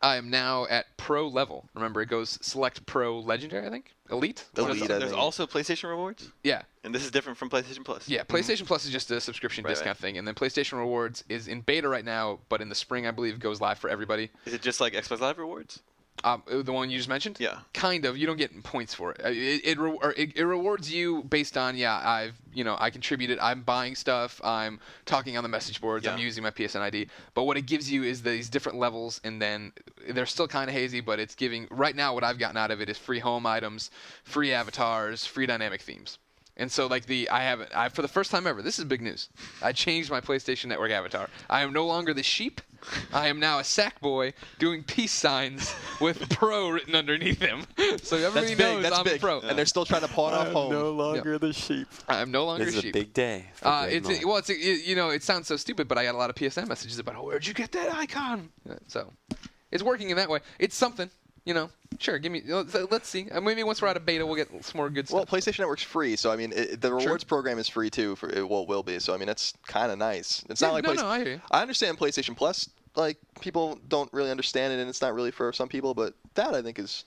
I am now at Pro level. Remember, it goes Select, Pro, Legendary, I think? Elite? Elite, I There's think. also PlayStation Rewards, Yeah. and this is different from PlayStation Plus. Yeah, PlayStation Plus is just a subscription Right, discount thing, and then PlayStation Rewards is in beta right now, but in the spring, I believe, goes live for everybody. Is it just like Xbox Live Rewards? The one you just mentioned? Yeah. Kind of. You don't get points for it. It rewards you based on I contributed. I'm buying stuff. I'm talking on the message boards. I'm Yeah. using my PSN ID. But what it gives you is these different levels, and then they're still kind of hazy. But it's giving right now what I've gotten out of it is free home items, free avatars, free dynamic themes. And so, like I for the first time ever, this is big news. I changed my PlayStation Network avatar. I am no longer the sheep. I am now a sack boy doing peace signs with pro written underneath him. So everybody knows That's I'm big. a pro. And they're still trying to pawn off home. No longer the sheep. I'm no longer This a is sheep. a big day. For Greg Miller. It sounds so stupid, but I got a lot of PSN messages about, where'd you get that icon? So it's working in that way. It's something. Sure, give me. Let's see. Maybe once we're out of beta, we'll get some more good Well, stuff. PlayStation Network's free, so I mean, the rewards program is free too. It will be. So I mean, it's kind of nice. It's not like no, I hear you. I understand PlayStation Plus. Like people don't really understand it, and it's not really for some people. But that I think is.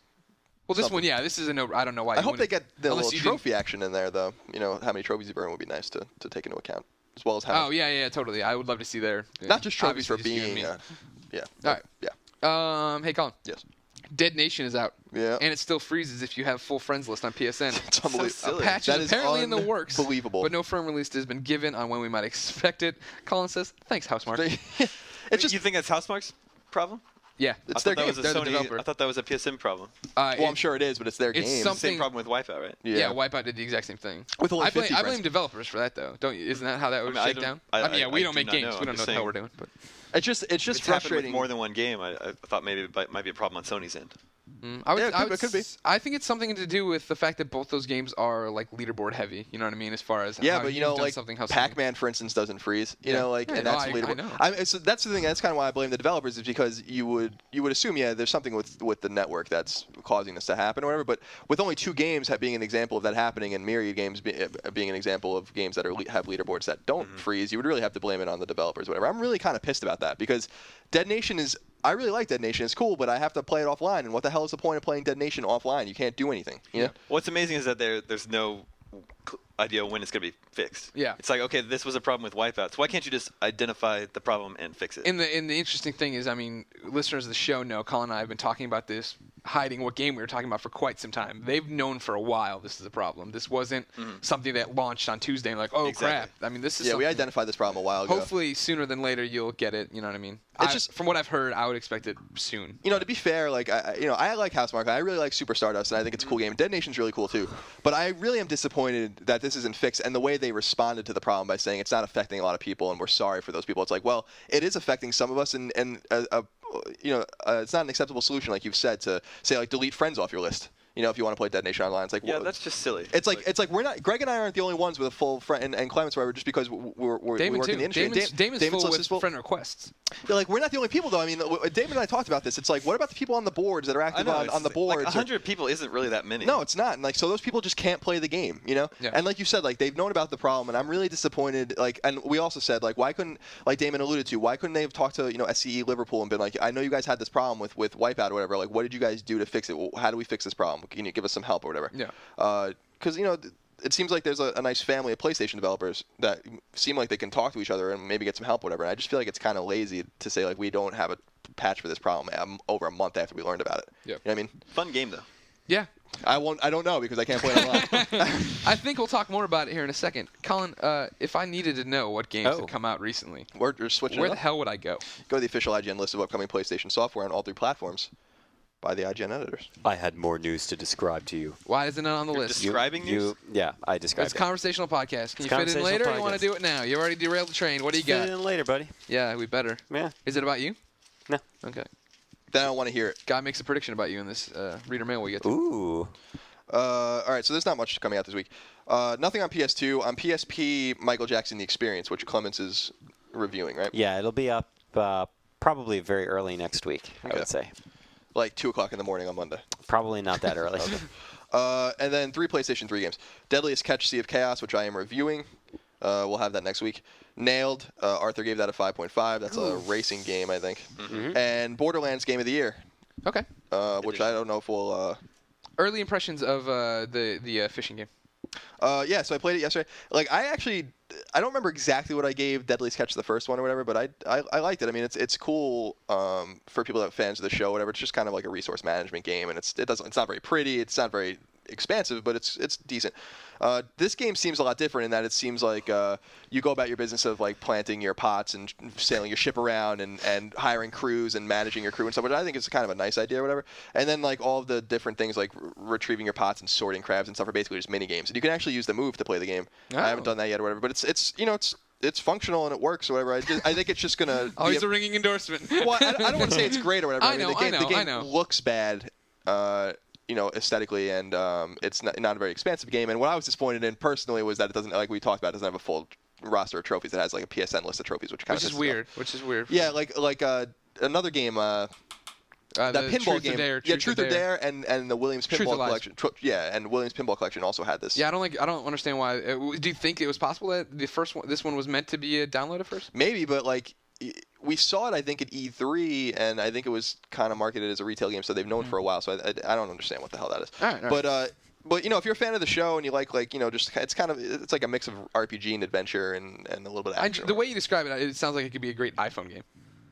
Well, this something. one, yeah, this is a no. I don't know why. I hope they get the unless little you trophy action in there, though. How many trophies you burn would be nice to take into account, as well as how. Oh yeah, totally. I would love to see their. Not just trophies for obviously just you being. and me. Yeah. All right. Yeah. Hey, Colin. Yes. Dead Nation is out. Yeah. And it still freezes if you have full friends list on PSN. It's unbelievable. silly. A patch That is is apparently in the works. unbelievable. But no firm release has been given on when we might expect it. Colin says, thanks, Housemark. It's just you think that's Housemark's problem? Yeah. it's I their thought that game. was a They're the Sony. developer. I thought that was a PSN problem. Well, I'm sure it is, but it's their It's game. some- Same problem with Wipeout, right? Yeah, Wipeout did the exact same thing. With only I blame 50 friends. developers for that, though. Isn't that how that would I shake don't- down? I- mean, yeah, we I don't do make not games. know. We I'm don't know just what the hell saying. we're doing. But It's just It's happened with frustrating. more than one game. I thought maybe it might be a problem on Sony's end. it could be. I think it's something to do with the fact that both those games are like leaderboard heavy. You know what I mean? As far as Yeah, how but you've done like something, how Pac-Man, for instance, doesn't freeze. Yeah. And Yeah, that's no, leaderboard. I know. So that's the thing. That's kind of why I blame the developers, is because you would assume, there's something with the network that's causing this to happen or whatever. But with only 2 games being an example of that happening, and myriad games being an example of games that have leaderboards that don't freeze, you would really have to blame it on the developers, or whatever. I'm really kind of pissed about that, because Dead Nation is. I really like Dead Nation. It's cool, but I have to play it offline. And what the hell is the point of playing Dead Nation offline? You can't do anything. You know? What's amazing is that there's no idea when it's going to be fixed. Yeah. It's like, okay, this was a problem with Wipeouts. Why can't you just identify the problem and fix it? And the interesting thing is, I mean, listeners of the show know Colin and I have been talking about this, hiding what game we were talking about for quite some time. They've known for a while this is a problem. This wasn't something that launched on Tuesday and like, oh Exactly. crap. I mean, this is Yeah, we something- identified this problem a while ago. Hopefully sooner than later you'll get it. You know what I mean? It's just- from what I've heard, I would expect it soon. To be fair, like I like Housemarque. I really like Super Stardust, and I think it's a cool game. Dead Nation's really cool too. But I really am disappointed that this isn't fixed, and the way they responded to the problem by saying it's not affecting a lot of people, and we're sorry for those people. It's like, well, it is affecting some of us, and it's not an acceptable solution, like you've said, to say like delete friends off your list. If you want to play Dead Nation online, it's like, yeah, that's just silly. It's like we're not. Greg and I aren't the only ones with a full friend, and Clement's whatever, just because we work Damon in too. the industry. Damon's full list with is full. friend requests. They're like, we're not the only people, though. I mean, Damon and I talked about this. It's like, what about the people on the boards that are I active know, on the boards? Like 100 people isn't really that many. No, it's not. And so those people just can't play the game, Yeah. And like you said, like they've known about the problem, and I'm really disappointed. Like, and we also said, like, why couldn't, like Damon alluded to, why couldn't they have talked to SCE Liverpool and been like, I know you guys had this problem with Wipeout or whatever. Like, what did you guys do to fix it? How do we fix this problem? Can you give us some help or whatever? Yeah. Because it seems like there's a nice family of PlayStation developers that seem like they can talk to each other and maybe get some help or whatever. And I just feel like it's kind of lazy to say like we don't have a patch for this problem over a month after we learned about it. Yeah. You know what I mean? Fun game though. Yeah. I don't know because I can't play it online. I think we'll talk more about it here in a second. Colin, if I needed to know what games had come out recently, We're switching where it the up. hell would I go? Go to the official IGN list of upcoming PlayStation software on all 3 platforms by the IGN editors. I had more news to describe to you. Why is it not on the list? Describing news? Yeah, I described It's a it. conversational podcast. Can you It's fit it in conversational later, or you podcast. want to do it now? You already derailed the train. What do you Fit it got? in later, buddy. Yeah, we better. Yeah. Is it about you? No. Okay. Then I don't want to hear it. Guy makes a prediction about you in this reader mail we get to. Ooh. All right, so there's not much coming out this week. Nothing on PS2. On PSP, Michael Jackson: The Experience, which Clements is reviewing, right? Yeah, it'll be up probably very early next week, I Okay. would say. Like 2 o'clock in the morning on Monday. Probably not that early. And then 3 PlayStation 3 games. Deadliest Catch: Sea of Chaos, which I am reviewing. We'll have that next week. Nailed. Arthur gave that a 5.5. That's a racing game, I think. And Borderlands Game of the Year. Okay. which I don't know if we'll. Early impressions of the fishing game. Yeah, so I played it yesterday. Like, I don't remember exactly what I gave Deadliest Catch the first one or whatever, but I liked it. I mean, it's cool for people that are fans of the show, or whatever. It's just kind of like a resource management game, and it's not very pretty. It's not very expansive, but it's decent. This game seems a lot different in that it seems like you go about your business of like planting your pots and sailing your ship around and hiring crews and managing your crew and stuff, which I think is kind of a nice idea or whatever. And then like all of the different things like retrieving your pots and sorting crabs and stuff are basically just mini games. And you can actually use the move to play the game. Oh. I haven't done that yet or whatever, but it's functional and it works or whatever. I think it's just gonna Always a ringing endorsement. well, I don't want to say it's great or whatever. I know, the game I know. looks bad. Aesthetically, and it's not a very expansive game. And what I was disappointed in personally was that it doesn't, like we talked about, it doesn't have a full roster of trophies. It has like a PSN list of trophies, which kind of Which is weird. Yeah, like another game, that pinball Truth game. Or Dare, Truth or Dare, and the Williams Truth or Pinball Lies. Collection. And Williams Pinball Collection also had this. Yeah, I don't understand why. Do you think it was possible that this one was meant to be a download at first? Maybe, but like. We saw it, I think, at E3, and I think it was kind of marketed as a retail game, so they've known for a while. So I don't understand what the hell that is. All right. But if you're a fan of the show and you like just it's like a mix of RPG and adventure and a little bit of action. The way you describe it sounds like it could be a great iPhone game.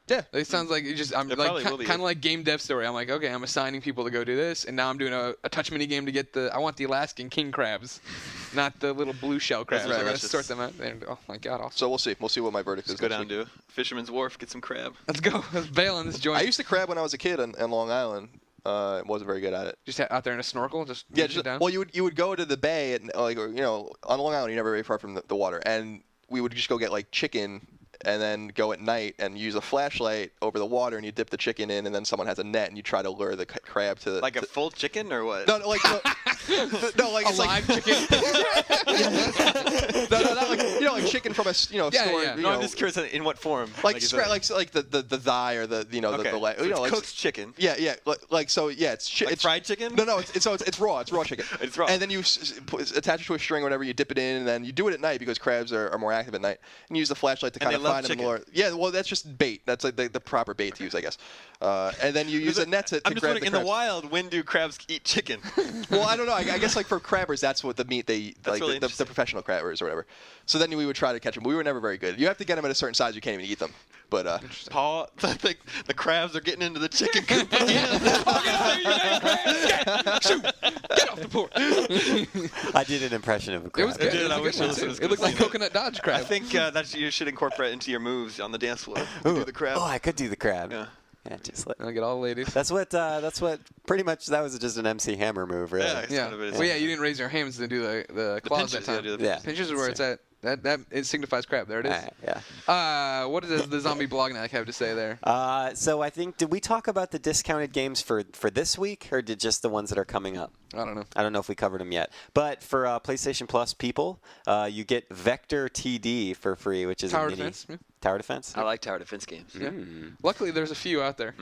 Yeah. It sounds like I'm It like probably will be. kind of like game dev story. I'm like, okay, I'm assigning people to go do this, and now I'm doing a touch mini game to get I want the Alaskan king crabs, not the little blue shell crabs. Right, I'm gonna right. sort them out. And, oh my god, awesome. So we'll see. We'll see what my verdict is. Go next down week. to Fisherman's Wharf, get some crab. Let's go. Let's bail on this joint. I used to crab when I was a kid in Long Island. Wasn't very good at it. Just out there in a snorkel, just Yeah, reaching down. well, you would go to the bay and on Long Island, you're never very far from the water, and we would just go get like chicken. And then go at night and use a flashlight over the water, and you dip the chicken in, and then someone has a net, and you try to lure the crab to the. Like a full chicken or what? No, like a it's live like chicken. no, not like like chicken from a store. yeah. No, I'm just curious in what form. Like is the thigh or the okay. the leg. So it's like cooked chicken. Yeah. It's Like fried chicken. No, it's raw. It's raw chicken. It's raw. And then you attach it to a string or whatever. You dip it in, and then you do it at night because crabs are more active at night. And you use the flashlight to And kind of they love find them chicken. more. Yeah, well, that's just bait. That's like the proper bait to use, I guess. And then you use a net to I'm just grab wondering, the in the crabs. wild, when do crabs eat chicken? Well, I don't know. I guess like for crabbers, that's what the meat they eat, That's like really the interesting. professional crabbers or whatever. So then we would try to catch them. We were never very good. You have to get them at a certain size. You can't even eat them. But Paul, I think the crabs are getting into the chicken coop again. Shoot! Get off the porch. I did an impression of a crab. It was good. did. It was I a wish good one, listeners too. could It looked have like seen it. coconut dodge crab. I think that you should incorporate into your moves on the dance floor. Do the crab. Oh, I could do the crab. Yeah. Yeah, just let. I'll get all the ladies. That's what pretty much that was just an MC Hammer move, really. Yeah, it's Yeah. kind of it. Well, yeah, you didn't raise your hands to do the claws pinches, that time. yeah, do the Yeah. Pinches is where it's at. That it signifies crab. There it is. Yeah. What does the zombie blog neck have to say there? So I think, did we talk about the discounted games for this week, or did just the ones that are coming up? I don't know. I don't know if we covered them yet. But for PlayStation Plus people, you get Vector TD for free, which is Tower a mini. defense. Yeah. Tower defense? I like tower defense games. Yeah. Luckily, there's a few out there.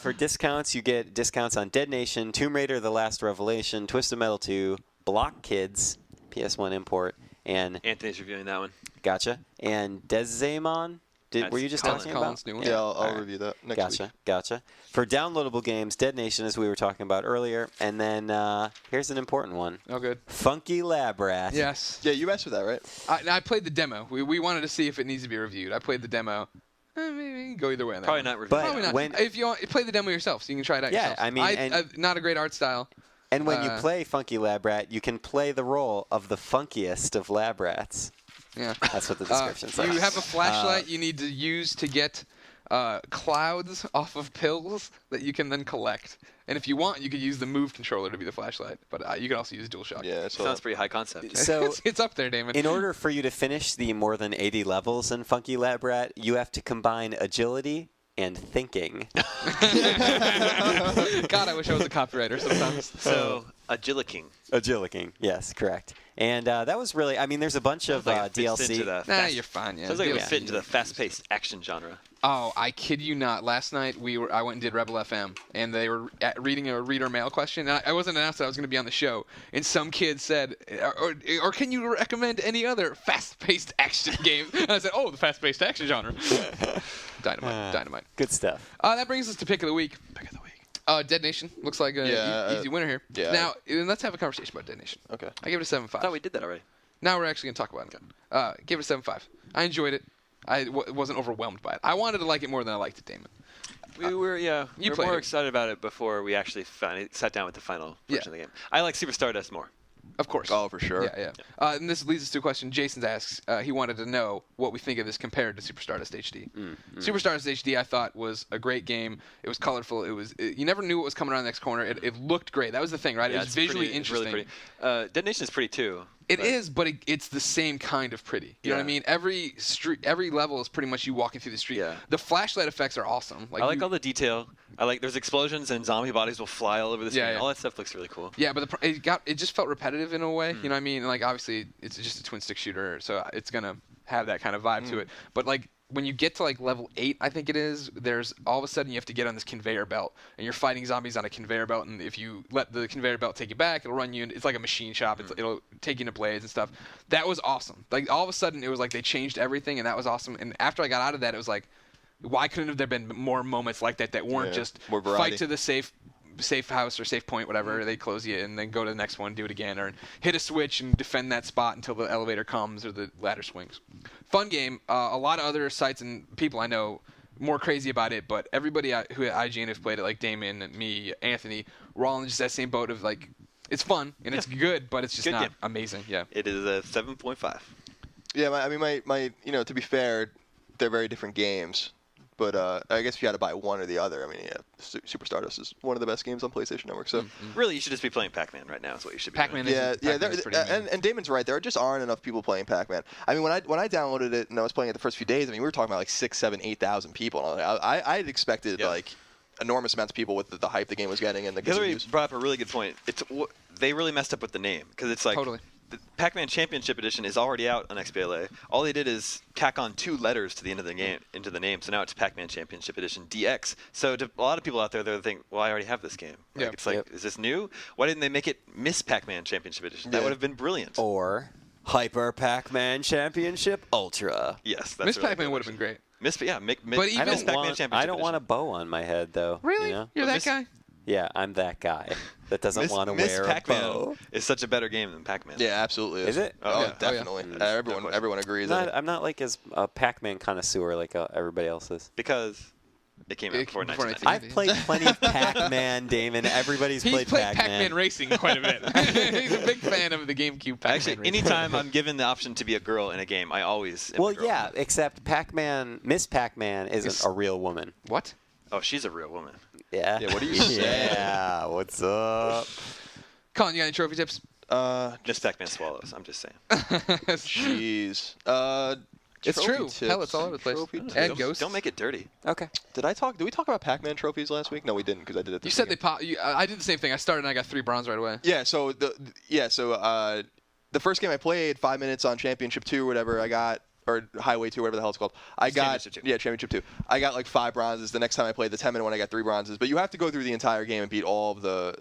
For discounts, you get discounts on Dead Nation, Tomb Raider: The Last Revelation, Twisted Metal 2, Block Kids, PS1 import, and Anthony's reviewing that one. gotcha, and Daemon. Were you just Colin's- talking Colin's about? new one. yeah, I'll Alright. review that next Gotcha, week. gotcha. For downloadable games, Dead Nation, as we were talking about earlier, and then here's an important one: Oh, good. Funky Lab Rat. Yes. Yeah, you asked for that, right? I played the demo. We wanted to see if it needs to be reviewed. I played the demo. Maybe go either way on that. Probably one. not reviewing. But Probably not. when- If you want, play the demo yourself, so you can try it out Yeah, yourself. I mean, not a great art style. And when you Uh, play Funky Lab Rat, you can play the role of the funkiest of lab rats. Yeah. That's what the description says. You have a flashlight you need to use to get clouds off of pills that you can then collect. And if you want, you could use the Move controller to be the flashlight. But you can also use DualShock. Yeah, so Sounds pretty high concept. So it's up there, Damon. in order for you to finish the more than 80 levels in Funky Lab Rat, you have to combine agility and thinking. God, I wish I was a copywriter sometimes. So, Agiliking. Agiliking, yes, correct. And that was really, I mean, there's a bunch of Sounds like it fits into DLC. the Nah, fast- you're fine. Yeah. Sounds like it would Yeah. fit into the fast-paced action genre. Oh, I kid you not. Last night I went and did Rebel FM, and they were reading a reader mail question. And I wasn't announced that I was going to be on the show, and some kid said, "Or can you recommend any other fast-paced action game?" And I said, "Oh, the fast-paced action genre." Dynamite. Good stuff. That brings us to pick of the week. Dead Nation looks like an easy winner here. Yeah. Now, let's have a conversation about Dead Nation. Okay. I give it a 7.5. I thought we did that already. Now we're actually going to talk about it. Give it a 7.5. I enjoyed it. I wasn't overwhelmed by it. I wanted to like it more than I liked it, Damon. We were played more it. excited about it before we actually sat down with the final version of the game. I like Super Stardust more. Of course. Oh, for sure. Yeah. And this leads us to a question Jason asks. He wanted to know what we think of this compared to Super Stardust HD. Super Stardust HD, I thought, was a great game. It was colorful. You never knew what was coming around the next corner. It looked great. That was the thing, right? Yeah, it was it's visually pretty, interesting. It's really pretty. Dead Nation is pretty too. It is, but it's the same kind of pretty. You know what I mean? Every level is pretty much you walking through the street. Yeah. The flashlight effects are awesome. I like all the detail. I like there's explosions and zombie bodies will fly all over the screen. Yeah. All that stuff looks really cool. Yeah, but it just felt repetitive in a way. You know what I mean? Like obviously it's just a twin stick shooter, so it's gonna have that kind of vibe to it. But like when you get to like level 8, I think it is, there's all of a sudden you have to get on this conveyor belt and you're fighting zombies on a conveyor belt, and if you let the conveyor belt take you back, it'll run you. It's like a machine shop. It'll take you into blades and stuff. That was awesome. Like all of a sudden it was like they changed everything, and that was awesome. And after I got out of that, it was like, why couldn't have there been more moments like that weren't just more variety. fight to the safe house or safe point, whatever, they close you and then go to the next one, do it again, or hit a switch and defend that spot until the elevator comes or the ladder swings. Fun game. A lot of other sites and people I know more crazy about it, but everybody who at IGN have played it, like Damon, me, Anthony, we're all in just that same boat of like, it's fun and it's good, but it's just Good not game. amazing. Yeah. It is a 7.5. Yeah, my to be fair, they're very different games. But I guess if you had to buy one or the other, I mean, yeah, Super Stardust is one of the best games on PlayStation Network. So Really, you should just be playing Pac-Man right now. Is what you should be Pac-Man doing. is pretty amazing. and Damon's right. There just aren't enough people playing Pac-Man. I mean, when I downloaded it and I was playing it the first few days, I mean, we were talking about like 6, 7, 8,000 people. I had expected like enormous amounts of people with the hype the game was getting and the Hillary reviews. brought up a really good point. They really messed up with the name because it's like Totally. the Pac-Man Championship Edition is already out on XBLA. All they did is tack on 2 letters to the end of the game into the name, so now it's Pac-Man Championship Edition DX. So to a lot of people out there, they think, "Well, I already have this game." Like, Yeah. it's like, is this new? Why didn't they make it Miss Pac-Man Championship Edition? That Yeah. would have been brilliant. Or Hyper Pac-Man Championship Ultra. Yes, that's Miss really Pac-Man good. would have been great. Miss, yeah, But even- Miss I don't Pac-Man want. Championship I don't want a Edition. bow on my head though. Really? You know? You're But that Miss- guy? Yeah, I'm that guy that doesn't want to Miss wear a Pac-Man bow. is such a better game than Pac-Man. Yeah, absolutely. Is it? Oh, yeah. definitely. No Everyone question. agrees. I'm not like as a Pac-Man connoisseur like everybody else is. Because it came out before Before 1990. I've played plenty of Pac-Man, Damon. Everybody's He's played played Pac-Man. Pac-Man Racing quite a bit. He's a big fan of the GameCube Pac-Man Actually, Racing. anytime I'm given the option to be a girl in a game, I always am a Well, girl. yeah, except Pac-Man, Miss Pac-Man isn't a real woman. What? Oh, she's a real woman. Yeah. Yeah, what do you say? Yeah, what's up? Colin, you got any trophy tips? Miss Pac-Man swallows. I'm just saying. Jeez. It's Trophy true. tips. Hell, it's all over the place. Trophy And tips. Don't- ghosts. Don't make it dirty. Okay. Did we talk about Pac-Man trophies last week? No, we didn't because I did it. You this said they weekend. pop. I did the same thing. I started and I got 3 bronze right away. Yeah. So the first game I played, 5 minutes on Championship 2 or whatever, I got, or Highway 2, whatever the hell it's called. Championship 2. Yeah, Championship 2. I got like 5 bronzes. The next time I played the 10-minute one, I got 3 bronzes. But you have to go through the entire game and beat all of the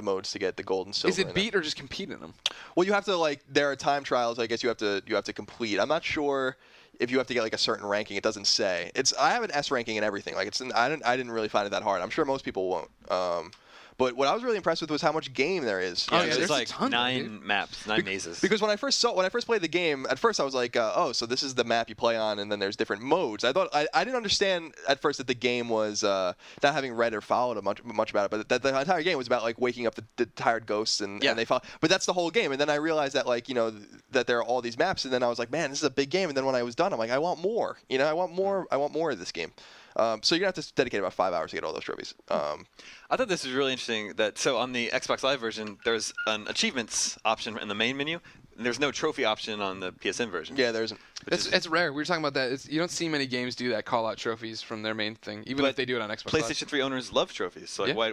modes to get the gold and silver. Is it beat or just compete in them? Well, you have to there are time trials. I guess you have to complete. I'm not sure if you have to get like a certain ranking. It doesn't say. I have an S ranking and everything. Like I didn't really find it that hard. I'm sure most people won't. But what I was really impressed with was how much game there is. Oh, yeah, there's there's a like ton, 9 dude. maps, 9 mazes. Because when I first played the game, at first I was like, oh, so this is the map you play on, and then there's different modes. I didn't understand at first that the game was not having read or followed much about it, but that the entire game was about like waking up the tired ghosts and they follow. But that's the whole game. And then I realized that that there are all these maps, and then I was like, man, this is a big game. And then when I was done, I'm like, I want more. I want more. I want more of this game. So you're gonna have to dedicate about 5 hours to get all those trophies. I thought this was really interesting that on the Xbox Live version, there's an achievements option in the main menu. And there's no trophy option on the PSN version. Yeah, there isn't. It's rare. We were talking about that. You don't see many games do that, call out trophies from their main thing, even if they do it on Xbox Live. PlayStation 3 owners love trophies. So why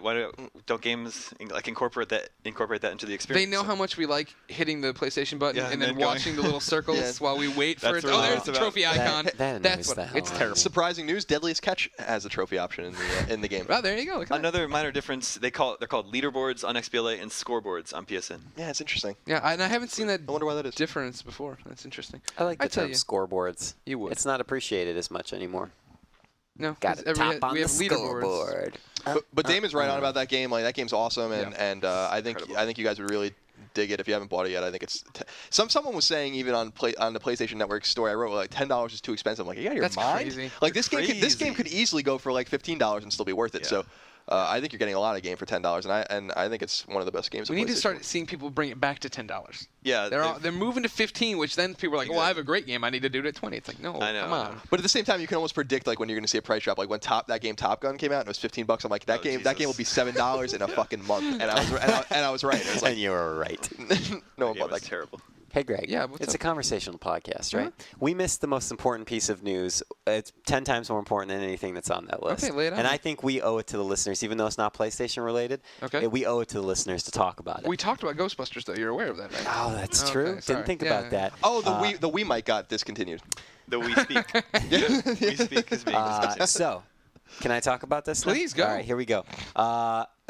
don't games incorporate that into the experience? They know how much we like hitting the PlayStation button and then going- watching the little circles while we wait for That's it. really Oh, there's what the it's trophy about. icon. That That's annoys what. the hell It's out of terrible. me. Surprising news: Deadliest Catch has a trophy option in the game. Well, there you go. Look at that. Another minor difference, they're called leaderboards on XBLA and scoreboards on PSN. Yeah, it's interesting. Yeah, and I haven't seen that I wonder why that is. difference before. That's interesting. I like the I tell term you. scoreboards. You would. It's not appreciated as much anymore. No, Got 'cause a top on we the have leaderboards. scoreboard. But Damon's right on about that game. Like that game's awesome, and Yeah. I think you guys would really dig it if you haven't bought it yet. I think it's someone was saying even on the PlayStation Network story I wrote like $10 is too expensive. I'm like, you got your That's mind? crazy. Like this game Crazy. could easily go for like $15 and still be worth it. Yeah. So I think you're getting a lot of game for $10, and I think it's one of the best games. We on need to PlayStation. start seeing people bring it back to $10. Yeah, They're moving to 15, which then people are like, well, I have a great game. I need to do it at 20. It's like, no, I know, come I on. know. But at the same time, you can almost predict like when you're going to see a price drop. Like when that game Top Gun came out and it was $15, I'm like that game Jesus. will be $7 in a fucking month, and I was right. It was like And you were right. no one That bought was that. terrible. Hey, Greg. Yeah, what's it's up? a conversational podcast, right? Yeah. We missed the most important piece of news. It's 10 times more important than anything that's on that list. Okay, lay it on and me. I think we owe it to the listeners, even though it's not PlayStation related. Okay. We owe it to the listeners to talk about it. We talked about Ghostbusters, though. You're aware of that, right? Oh, that's Okay, true. sorry. Didn't think Yeah. about that. Oh, the Wii mic got discontinued. The We Speak. We Speak is being discontinued. So, can I talk about this now? Please, go. All right, here we go.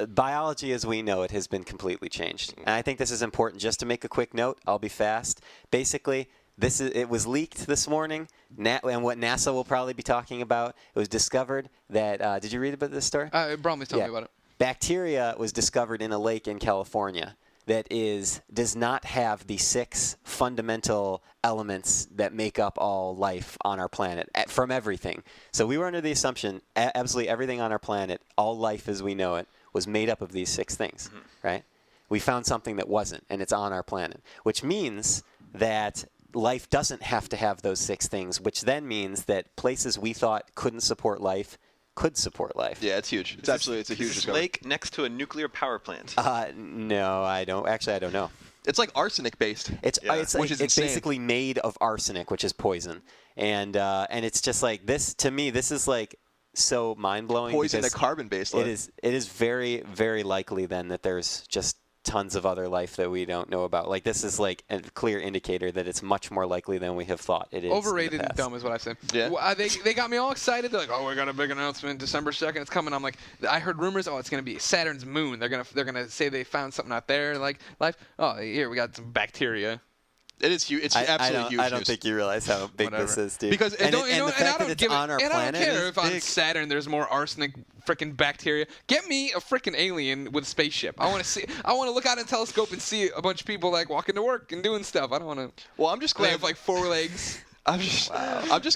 Biology as we know it has been completely changed. And I think this is important. Just to make a quick note, I'll be fast. Basically, it was leaked this morning, and what NASA will probably be talking about, it was discovered that, did you read about this story? Bromley's telling me about it. Bacteria was discovered in a lake in California that does not have the 6 fundamental elements that make up all life on our planet from everything. So we were under the assumption absolutely everything on our planet, all life as we know it, was made up of these 6 things, right? We found something that wasn't, and it's on our planet, which means that life doesn't have to have those 6 things, which then means that places we thought couldn't support life could support life. Yeah, it's huge. It's a huge Is this discovery. lake next to a nuclear power plant. No, I don't. Actually, I don't know. It's like arsenic based. It's Which is it's insane. basically made of arsenic, which is poison, and it's just like this. To me, this is like so mind blowing. Poison and carbon based. It is very, very likely then that there's just tons of other life that we don't know about. Like this is like a clear indicator that it's much more likely than we have thought it is. Overrated in the and past. dumb is what I've said. Yeah. Well, they got me all excited. They're like, oh, we got a big announcement, December 2nd, it's coming. I'm like, I heard rumors. Oh, it's gonna be Saturn's moon. They're gonna say they found something out there like life. Oh, here we got some bacteria. It is huge. It's absolutely huge. I don't news. think you realize how big this Whatever. is, dude. Because and, don't- and the fact that it's on our and I planet don't care is if on big. Saturn there's more arsenic freaking bacteria. Get me a freaking alien with a spaceship. I want to see. I want to look out in a telescope and see a bunch of people like walking to work and doing stuff. I don't want to. Well, I'm just They glad. have like 4 legs. I'm just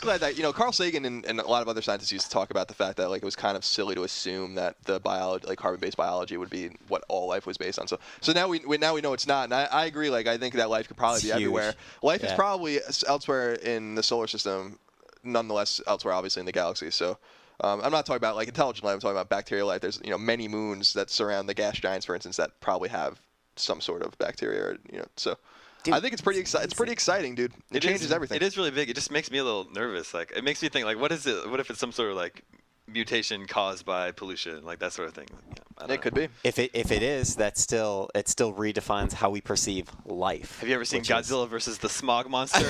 glad that Carl Sagan and a lot of other scientists used to talk about the fact that like it was kind of silly to assume that the biology, like carbon-based biology, would be what all life was based on. So now we know it's not, and I agree. Like I think that life could probably It's be huge. everywhere. Life is Yeah. probably elsewhere in the solar system, nonetheless elsewhere, obviously in the galaxy. So. I'm not talking about like intelligent life. I'm talking about bacterial life. There's many moons that surround the gas giants, for instance, that probably have some sort of bacteria. Or, so. Dude, I think it's pretty exciting. It's pretty exciting, dude. It changes everything. It is really big. It just makes me a little nervous. Like it makes me think like, what is it? What if it's some sort of like mutation caused by pollution, like that sort of thing? I don't know. It could be. If it is, it still redefines how we perceive life. Have you ever seen which is- Godzilla versus the Smog Monster?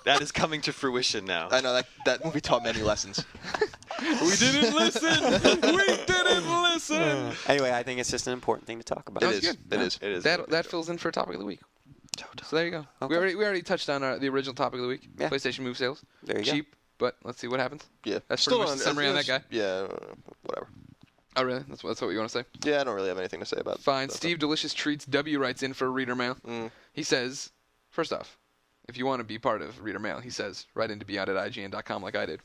That is coming to fruition now. I know that movie taught many lessons. We didn't listen. We didn't listen. Anyway, I think it's just an important thing to talk about. It That's is. good. It is. It is. That fills in for topic of the week. So there you go. Okay. We already touched on the original topic of the week. Yeah. PlayStation Move sales. There you go. Cheap, but let's see what happens. Yeah. That's pretty much the summary on that guy. Yeah. Whatever. Oh really? That's what you want to say? Yeah, I don't really have anything to say about. Fine. that Steve Delicious Treats W writes in for reader mail. He says, first off, if you want to be part of reader mail, he says, write into beyond@ign.com like I did.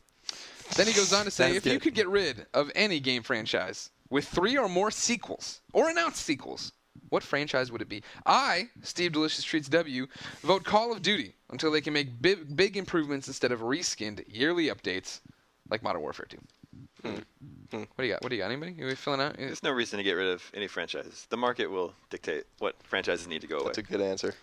Then he goes on to say, Sounds if you good. could get rid of any game franchise with 3 or more sequels or announced sequels, what franchise would it be? I, Steve Delicious Treats W, vote Call of Duty until they can make big improvements instead of reskinned yearly updates like Modern Warfare 2. What do you got? Anybody? You filling out? There's no reason to get rid of any franchises. The market will dictate what franchises need to go away. That's a good answer.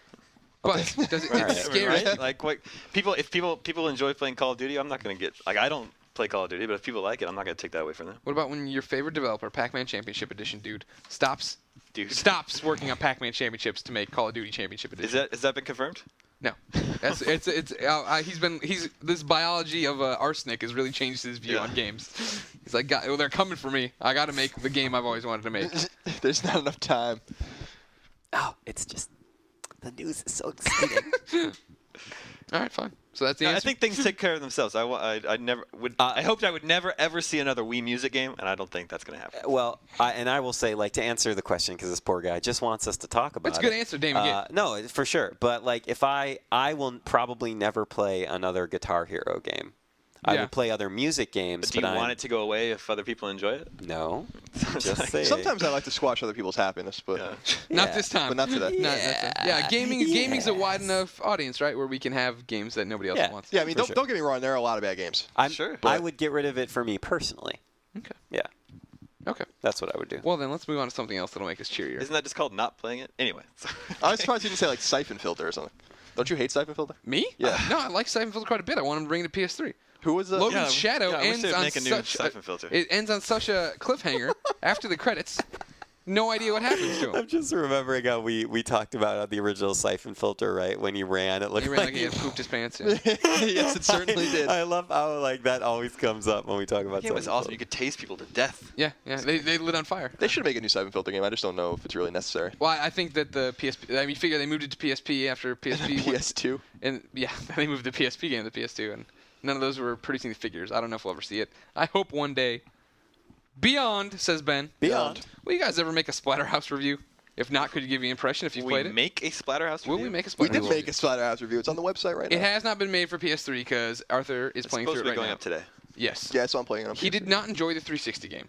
But does it, All right. it's scary. Right? Like what if people enjoy playing Call of Duty, I'm not gonna get like I don't play Call of Duty, but if people like it, I'm not gonna take that away from them. What about when your favorite developer, Pac-Man Championship Edition, stops Dude, working on Pac-Man Championships to make Call of Duty Championship Edition? has that been confirmed? No, this biology of arsenic has really changed his view Yeah. on games. He's like, well, they're coming for me. I got to make the game I've always wanted to make. There's not enough time. Oh, it's just the news is so exciting. All right, fine. So that's the No, answer. I think things take care of themselves. I never would. I hoped I would never ever see another Wii Music game, and I don't think that's gonna happen. Well, I will say, like, to answer the question, because this poor guy just wants us to talk about That's a good it. answer, Damon. No, for sure. But like, if I will probably never play another Guitar Hero game. I Yeah. would play other music games. But do you want it to go away if other people enjoy it? No. Just saying. Sometimes I like to squash other people's happiness, but Not Yeah. this time. but not today. Yeah, gaming's a wide enough audience, right, where we can have games that nobody else Yeah. wants. Yeah, I mean, For don't get me wrong. There are a lot of bad games. Sure. I would get rid of it for me personally. Okay. Yeah, Okay. that's what I would do. Well, then let's move on to something else that'll make us cheerier. Isn't that just called not playing it? Anyway. I was surprised you didn't say like Siphon Filter or something. Don't you hate Siphon Filter? Me? Yeah. No, I like Siphon Filter quite a bit. I want him to bring it to PS3. Who was the? Logan's Shadow I wish ends they would on make a new such Siphon Filter. it ends on such a cliffhanger after the credits. No idea what happens to him. I'm just remembering how we talked about the original Siphon Filter, right? When he ran, it looked He ran like he had pooped his pants. Yeah. Yes, it certainly did. I love how like that always comes up when we talk about. It was Siphon awesome. You Filter. could taste people to death. Yeah. They lit on fire. They should make a new Siphon Filter game. I just don't know if it's really necessary. Well, I think that the PSP. I mean, you figure they moved it to PSP after PSP. went- PS2. And yeah, they moved the PSP game to PS2, and none of those were producing the figures. I don't know if we'll ever see it. I hope one day. Beyond, says Ben. Beyond. Will you guys ever make a Splatterhouse review? If not, could you give me an impression if you we played it? make a Splatterhouse Will review? we make a We Splatterhouse did review? make a Splatterhouse review. It's on the website right now. It has not been made for PS3 because Arthur is It's playing supposed through to it be right going now. up today. Yes. Yeah, so I'm playing it on He PS3. did not enjoy the 360 game.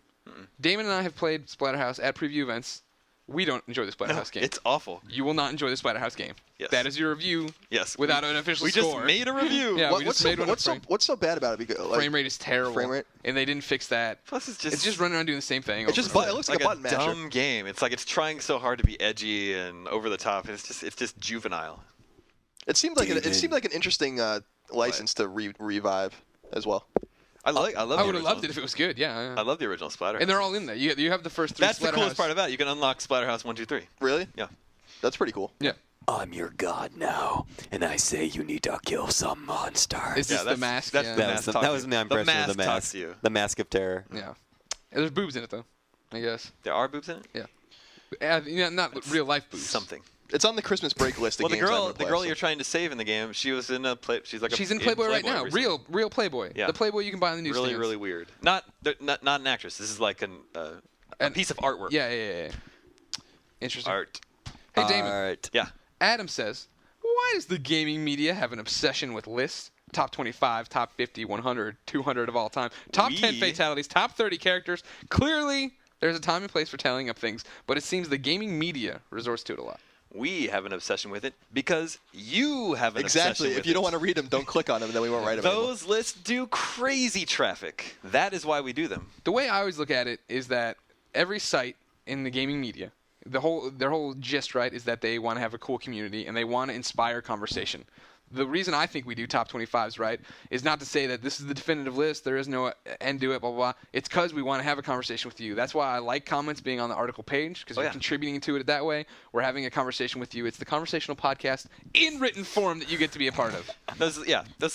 Damon and I have played Splatterhouse at preview events. We don't enjoy the Splatterhouse game. It's awful. You will not enjoy the Splatterhouse game. Yes. That is your review. Yes. Without an official We score. just made a review. Yeah, What- we what's, just so, made one. what's so bad about it? Because, like, Frame rate is terrible. Frame rate? And they didn't fix that. Plus, it's just It's just running around doing the same thing. It's just over and it over. looks like a button masher. dumb game. It's like it's trying so hard to be edgy and over the top. It's just juvenile. It seemed like an interesting license to revive as well. I love. I the would have original. loved it if it was good. Yeah. I love the original Splatterhouse. And they're all in there. You have the first three. That's the coolest Splatterhouse- part about it. You can unlock Splatterhouse 1, 2, 3. Really? Yeah. That's pretty cool. Yeah. I'm your god now, and I say you need to kill some monsters. Is this the that's- mask? that's Yeah. the that mask was, talk that to was you. my impression mask of the talks mask. to you. The Mask of Terror. Yeah. There's boobs in it though. I guess. There are boobs in it. Yeah. Not real life boobs. Something. It's on the Christmas break list. Of Well, the games I'm girl, gonna the play, girl so- you're trying to save in the game, she was in a play. She's like She's in Playboy right now. recently. Real Playboy. Yeah. The Playboy you can buy on the newsstands. Really, really weird. Not an actress. This is like a piece of artwork. Yeah. Interesting. Art. Hey Damon. Art. Yeah. Adam says, why does the gaming media have an obsession with lists? Top 25, top 50, 100, 200 of all time. Top 10 We- fatalities, top 30 characters. Clearly, there's a time and place for tallying up things, but it seems the gaming media resorts to it a lot. We have an obsession with it because you have an Exactly. obsession with If you don't it. want to read them, don't click on them, and then we won't write them anymore. Those lists do crazy traffic. That is why we do them. The way I always look at it is that every site in the gaming media, their whole gist, right, is that they want to have a cool community and they want to inspire conversation. The reason I think we do top 25s, right, is not to say that this is the definitive list, there is no end to it, blah, blah, blah. It's because we want to have a conversation with you. That's why I like comments being on the article page, because you're yeah. contributing to it that way. We're having a conversation with you. It's the conversational podcast in written form that you get to be a part of. Those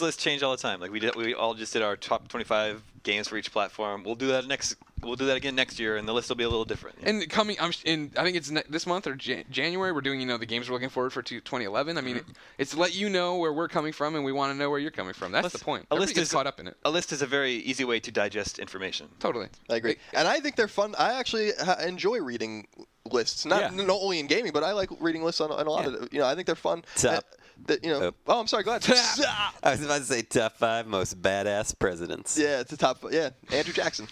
lists change all the time. Like we all just did our top 25 games for each platform. We'll do that again next year, and the list will be a little different. And coming, I think it's this month or January. We're doing, the games we're looking forward for 2011. I mean, it's to let you know where we're coming from, and we want to know where you're coming from. That's the point. Everybody gets caught up in it. A list is a very easy way to digest information. Totally. I agree, and I think they're fun. I actually enjoy reading lists, not only in gaming, but I like reading lists on a lot of. I think they're fun. Top. Oh, I'm sorry. Go ahead. I was about to say top 5 most badass presidents. Yeah, it's the top. Yeah, Andrew Jackson.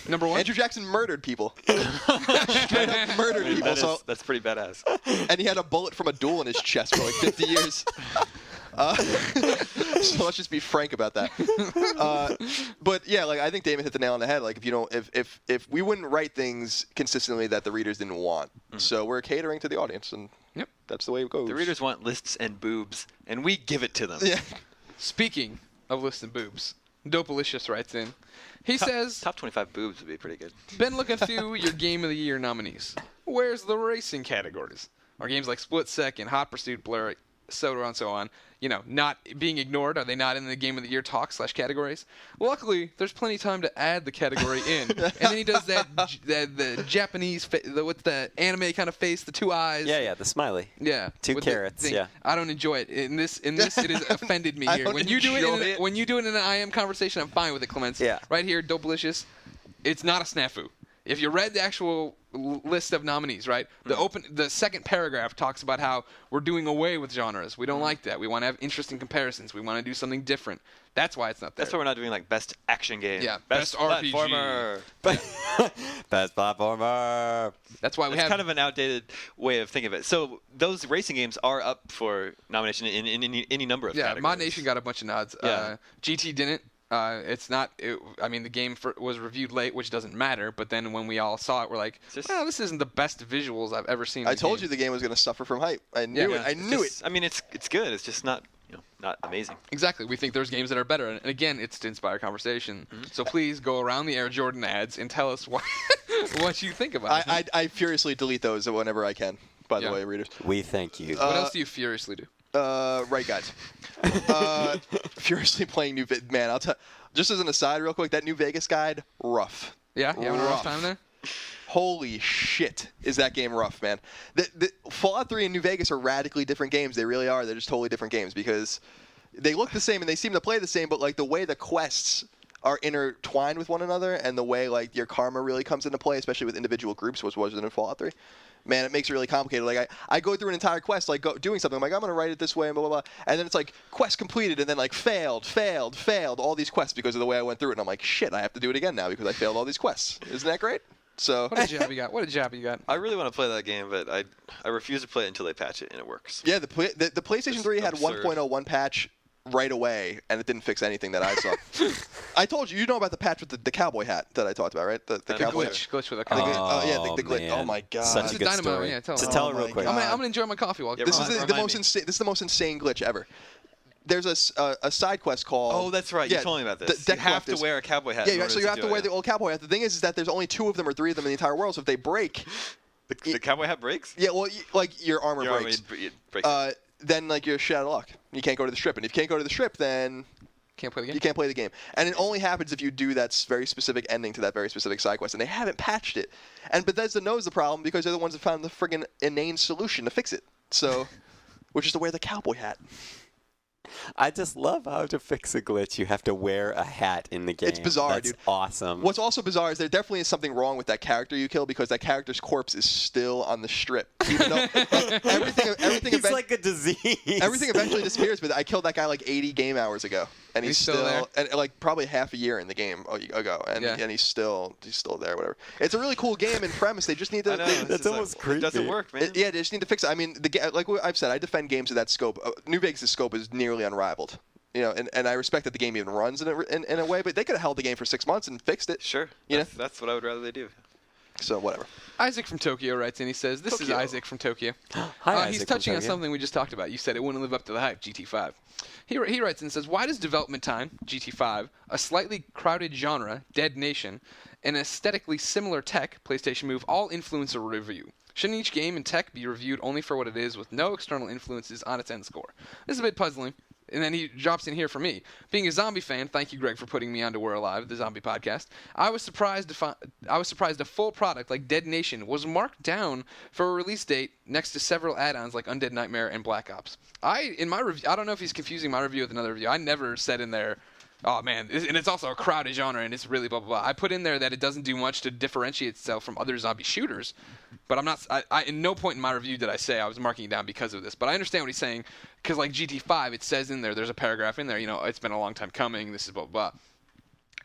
Number one. Andrew Jackson murdered people. Straight up murdered people. That's pretty badass. And he had a bullet from a duel in his chest for like 50 years. So let's just be frank about that. But yeah, like I think Damon hit the nail on the head. Like if we wouldn't write things consistently that the readers didn't want, so we're catering to the audience, and that's the way it goes. The readers want lists and boobs, and we give it to them. Yeah. Speaking of lists and boobs, Dopalicious writes in. He says, Top 25 boobs would be pretty good. been looking through your Game of the Year nominees. Where's the racing categories? Are games like Split Second, Hot Pursuit, Blur, so on, so on. Not being ignored. Are they not in the Game of the Year talk / categories? Well, luckily, there's plenty of time to add the category in. And then he does the Japanese, with the anime kind of face, the 2 eyes. Yeah, the smiley. Yeah. 2 with carrots. the thing. Yeah. I don't enjoy it. In this, it has offended me I here. don't When you do enjoy it, it. when you do it in an IM conversation, I'm fine with it, Clements. Yeah. Right here, Dopelicious. It's not a snafu. If you read the actual list of nominees, right? The second paragraph talks about how we're doing away with genres. We don't like that. We want to have interesting comparisons. We want to do something different. That's why it's not there. That's why we're not doing like best action game. Yeah, best RPG. platformer. Best platformer. That's why we It's have kind of an outdated way of thinking of it. So those racing games are up for nomination in any number of categories. Mod Nation got a bunch of nods. Yeah. GT didn't. It's not. The game was reviewed late, which doesn't matter. But then when we all saw it, we're like, "Well, this isn't the best visuals I've ever seen." I told you the game was going to suffer from hype. I knew it. I knew it. I mean, it's good. It's just not not amazing. Exactly. We think there's games that are better, and again, it's to inspire Conversation. So please go around the Air Jordan ads and tell us what you think about it. I furiously delete those whenever I can. By the way, readers. We thank you. What else do you furiously do? Right, guys. Furiously playing man. I'll tell. Just as an aside, real quick, that New Vegas guide, rough. Yeah, you having a rough time there? Holy shit, is that game rough, man? The Fallout 3 and New Vegas are radically different games. They really are. They're just totally different games because they look the same and they seem to play the same, but like the way the quests are intertwined with one another and the way like your karma really comes into play, especially with individual groups, which wasn't in Fallout 3. Man, it makes it really complicated. Like I go through an entire quest, like doing something. I'm like, I'm gonna write it this way, and blah blah blah. And then it's like quest completed, and then like failed, all these quests because of the way I went through it. And I'm like, shit, I have to do it again now because I failed all these quests. Isn't that great? So. What a job you got. I really want to play that game, but I refuse to play it until they patch it and it works. Yeah, the PlayStation 3 had absurd. 1.01 patch right away, and it didn't fix anything that I saw. I told you know about the patch with the cowboy hat that I talked about, right? The cowboy Glitch with the The cowboy. glitch. The glitch. man. Oh my god. Such This a is good Dynamo, story. yeah, tell So us. tell Oh it real my quick. God. I'm gonna enjoy my coffee while. Yeah, This is Remind the me. most insane. This is the most insane glitch ever. There's a side quest called. Oh, that's right. You told me about this. You have to wear a cowboy hat. Yeah, in order so you have do to it, wear yeah. the old cowboy hat. The thing is that there's only 2 of them or 3 of them in the entire world. So if they break, The cowboy hat breaks. yeah, well, like your armor Your breaks. army breaks. Then like you're shit out of luck. You can't go to the strip, and if you can't go to the strip, then Can't play the game. you can't play the game. And it only happens if you do that very specific ending to that very specific side quest, and they haven't patched it. And Bethesda knows the problem because they're the ones that found the friggin' inane solution to fix it. So, which is to wear the cowboy hat. I just love how to fix a glitch. You have to wear a hat in the game. It's bizarre, That's dude. awesome. What's also bizarre is there definitely is something wrong with that character you kill because that character's corpse is still on the strip. Even though like, everything It's like a disease. everything eventually disappears, but I killed that guy like 80 game hours ago, and he's still there? and like probably half a year in the game ago, and he's still there, whatever. It's a really cool game in premise. They just need to. I know. That's it's just almost It creepy. doesn't work, man. Yeah, they just need to fix it. I mean, like I've said, I defend games of that scope. New Vegas' scope is nearly unrivaled. And I respect that the game even runs in a way, but they could have held the game for 6 months and fixed it. Sure. You know? That's what I would rather they do. So whatever. Isaac from Tokyo writes in. He says, "This is Tokyo. Isaac from Tokyo." Hi, Isaac he's from touching on Tokyo. something we just talked about. You said it wouldn't live up to the hype. GT5. He writes in and says, "Why does development time GT5, a slightly crowded genre, Dead Nation, and aesthetically similar tech, PlayStation Move, all influence a review? Shouldn't each game and tech be reviewed only for what it is, with no external influences on its end score?" This is a bit puzzling. And then he drops in here for me. Being a zombie fan, thank you, Greg, for putting me onto We're Alive, the zombie podcast. I was surprised a full product like Dead Nation was marked down for a release date next to several add-ons like Undead Nightmare and Black Ops. In my review, I don't know if he's confusing my review with another review. I never said in there, oh man, and it's also a crowded genre and it's really blah blah blah. I put in there that it doesn't do much to differentiate itself from other zombie shooters, but I'm not. In no point in my review did I say I was marking it down because of this. But I understand what he's saying because like GT5, it says in there's a paragraph in there. It's been a long time coming. This is blah blah blah.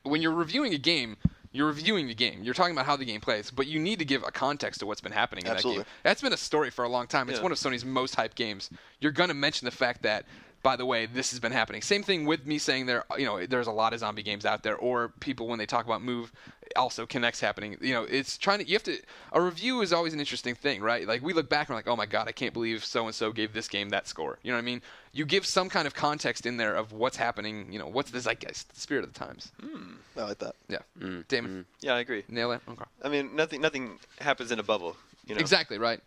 When you're reviewing a game, you're reviewing the game. You're talking about how the game plays, but you need to give a context to what's been happening in Absolutely. that game. That's been a story for a long time. It's Yeah. one of Sony's most hyped games. You're gonna mention the fact that, by the way, this has been happening. Same thing with me saying there's a lot of zombie games out there, or people when they talk about Move, also connects happening. It's a review is always an interesting thing, right? Like we look back and we're like, oh my god, I can't believe so and so gave this game that score. You know what I mean? You give some kind of context in there of what's happening. What's the zeitgeist, the spirit of the times. I like that. Yeah, Damon, Yeah, I agree. nail it. Okay. I mean, nothing happens in a bubble. Exactly right.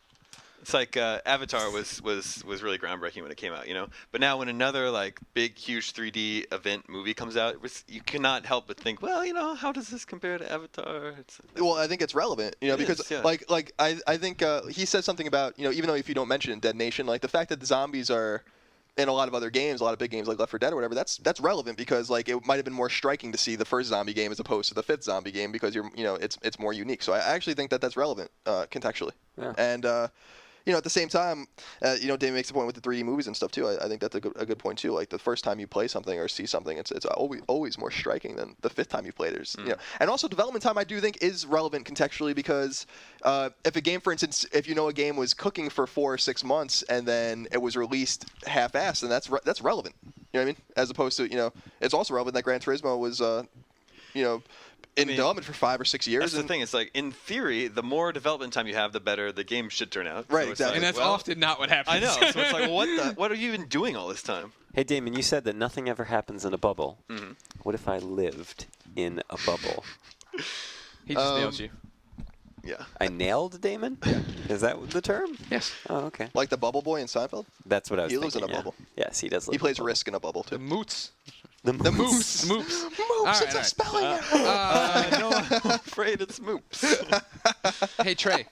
It's like Avatar was really groundbreaking when it came out, you know. But now when another like big, huge 3D event movie comes out, you cannot help but think, well, you know, how does this compare to Avatar? Well, I think it's relevant, you know, because is, yeah. I think he said something about, you know, even though if you don't mention it in Dead Nation, like the fact that the zombies are in a lot of other games, a lot of big games like Left 4 Dead or whatever, that's relevant because like it might have been more striking to see the first zombie game as opposed to the fifth zombie game because it's more unique. So I actually think that that's relevant contextually. Yeah. And you know, at the same time, you know, Dave makes a point with the 3D movies and stuff too. I think that's a good point too. Like the first time you play something or see something, it's always more striking than the fifth time you played it. You know, and also development time I do think is relevant contextually because if a game, for instance, if you know a game was cooking for 4 or 6 months and then it was released half-assed, then that's relevant. You know what I mean? As opposed to, you know, it's also relevant that Gran Turismo was, you know, in development for 5 or 6 years. That's the thing. It's like, in theory, the more development time you have, the better the game should turn out. Right, so exactly. And that's often not what happens. I know. So it's like, what are you even doing all this time? Hey, Damon, you said that nothing ever happens in a bubble. Mm-hmm. What if I lived in a bubble? He just nailed you. Yeah. I nailed Damon? Is that the term? Yes. Oh, okay. Like the bubble boy in Seinfeld? That's what I was He thinking. lives in a yeah. bubble. Yes, he does live He plays in a bubble. Risk in a bubble The too. moots. The The moose. Moops. Moops, All it's right. spelling error. No, I'm afraid it's moops. Hey, Trey.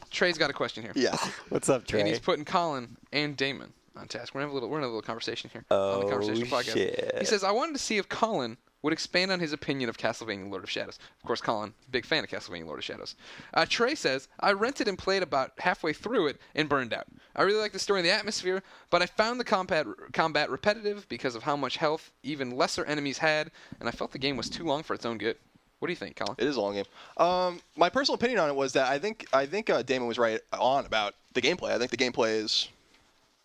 Trey's got a question here. Yeah. What's up, Trey? And he's putting Colin and Damon on task. We're in a little conversation here on the Conversational Podcast. shit. He says, I wanted to see if Colin would expand on his opinion of Castlevania Lord of Shadows. Of course, Colin, big fan of Castlevania Lord of Shadows. Trey says, I rented and played about halfway through it and burned out. I really like the story and the atmosphere, but I found the combat repetitive because of how much health even lesser enemies had, and I felt the game was too long for its own good. What do you think, Colin? It is a long game. My personal opinion on it was that I think Damon was right on about the gameplay. I think the gameplay is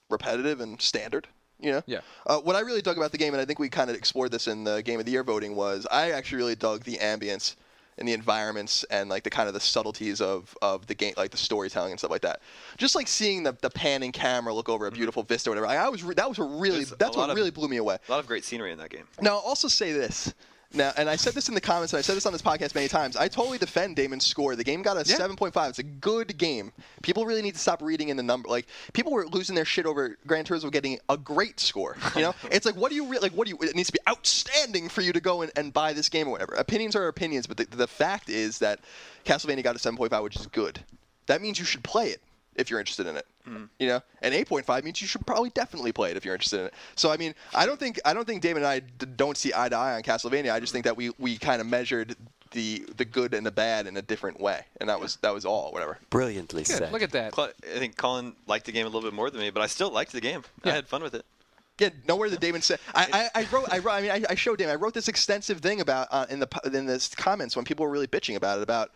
repetitive and standard. You know? Yeah. What I really dug about the game, and I think we kind of explored this in the Game of the Year voting, was I actually really dug the ambience and the environments and like the kind of the subtleties of the game, like the storytelling and stuff like that. Just like seeing the panning camera look over a beautiful vista or whatever. That's what really blew me away. A lot of great scenery in that game. Now, I'll also say this. Now, and I said this in the comments, and I said this on this podcast many times. I totally defend Damon's score. The game got a 7.5. It's a good game. People really need to stop reading in the number. Like, people were losing their shit over Gran Turismo getting a great score. You know, it's like, it needs to be outstanding for you to go and buy this game or whatever. Opinions are opinions, but the fact is that Castlevania got a 7.5, which is good. That means you should play it if you're interested in it. You know, and 8.5 means you should probably definitely play it if you're interested in it. So I mean, I don't think David and I don't see eye to eye on Castlevania. I just think that we kind of measured the good and the bad in a different way, and that was all. Whatever. Brilliantly Good. said. Look at that. I think Colin liked the game a little bit more than me, but I still liked the game. Yeah. I had fun with it. Yeah, nowhere that Damon said. I showed Damon. I wrote this extensive thing about in the comments when people were really bitching about it. About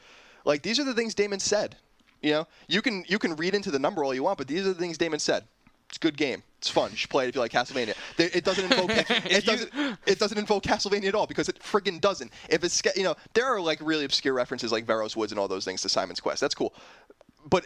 like these are the things Damon said. You know, you can read into the number all you want, but these are the things Damon said. It's a good game. It's fun. You should play it if you like Castlevania. It doesn't invoke it doesn't invoke Castlevania at all because it friggin' doesn't. If it's there are like really obscure references like Veros Woods and all those things to Simon's Quest. That's cool, but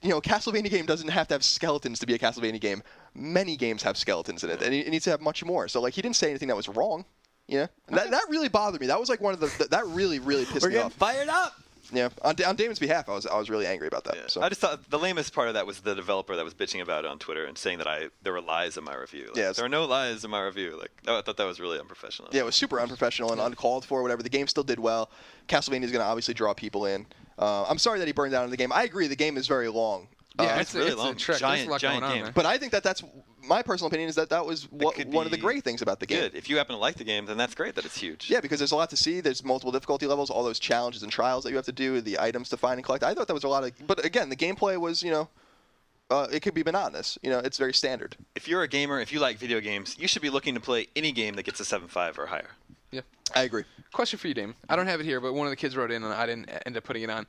Castlevania game doesn't have to have skeletons to be a Castlevania game. Many games have skeletons in it, and it needs to have much more. So like he didn't say anything that was wrong. Yeah, that really bothered me. That was like one of that really pissed me off. Fired up. Yeah, on Damon's behalf, I was really angry about that. Yeah. So I just thought the lamest part of that was the developer that was bitching about it on Twitter and saying that there were lies in my review. Like, Yes. there are no lies in my review. Like, I thought that was really unprofessional. yeah, it was super unprofessional and uncalled for. Whatever. The game still did well. Castlevania is going to obviously draw people in. I'm sorry that he burned down in the game. I agree. The game is very long. Yeah, it's really long. A trick. Giant- There's a lot giant going on game. there. But I think that's my personal opinion is that was could one of the be great things about the game. Good. If you happen to like the game, then that's great that it's huge. Yeah, because there's a lot to see. There's multiple difficulty levels, all those challenges and trials that you have to do, the items to find and collect. I thought that was a lot of. But again, the gameplay was, it could be monotonous. It's very standard. If you're a gamer, if you like video games, you should be looking to play any game that gets a 7.5 or higher. Yeah. I agree. Question for you, Damon. I don't have it here, but one of the kids wrote in, and I didn't end up putting it on.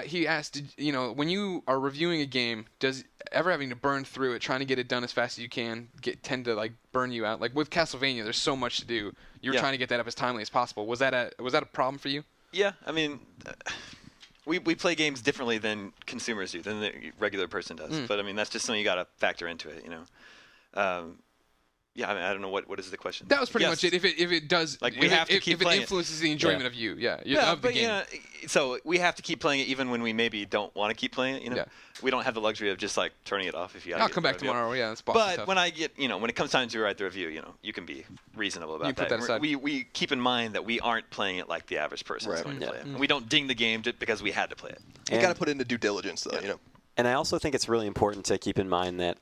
He asked, when you are reviewing a game, does ever having to burn through it, trying to get it done as fast as you can, tend to like burn you out? Like with Castlevania, there's so much to do. You're trying to get that up as timely as possible. Was that a problem for you? Yeah, I mean, we play games differently than consumers do, than the regular person does. But I mean, that's just something you got to factor into it, Yeah, I mean, I don't know what is the question. That was pretty Yes. much it. If it does, Like, if we it, have to if, keep if it playing it. influences the enjoyment of you, of the game. So we have to keep playing it even when we maybe don't want to keep playing it. Yeah. We don't have the luxury of just like turning it off if you. I'll come back tomorrow. Yeah, that's But stuff. when I get, when it comes time to write the review, you can be reasonable about You can put that aside. We keep in mind that we aren't playing it like the average person is Right. going to Yeah. play it. And we don't ding the game just because we had to play it. You And- got to put into due diligence, though. Yeah. And I also think it's really important to keep in mind that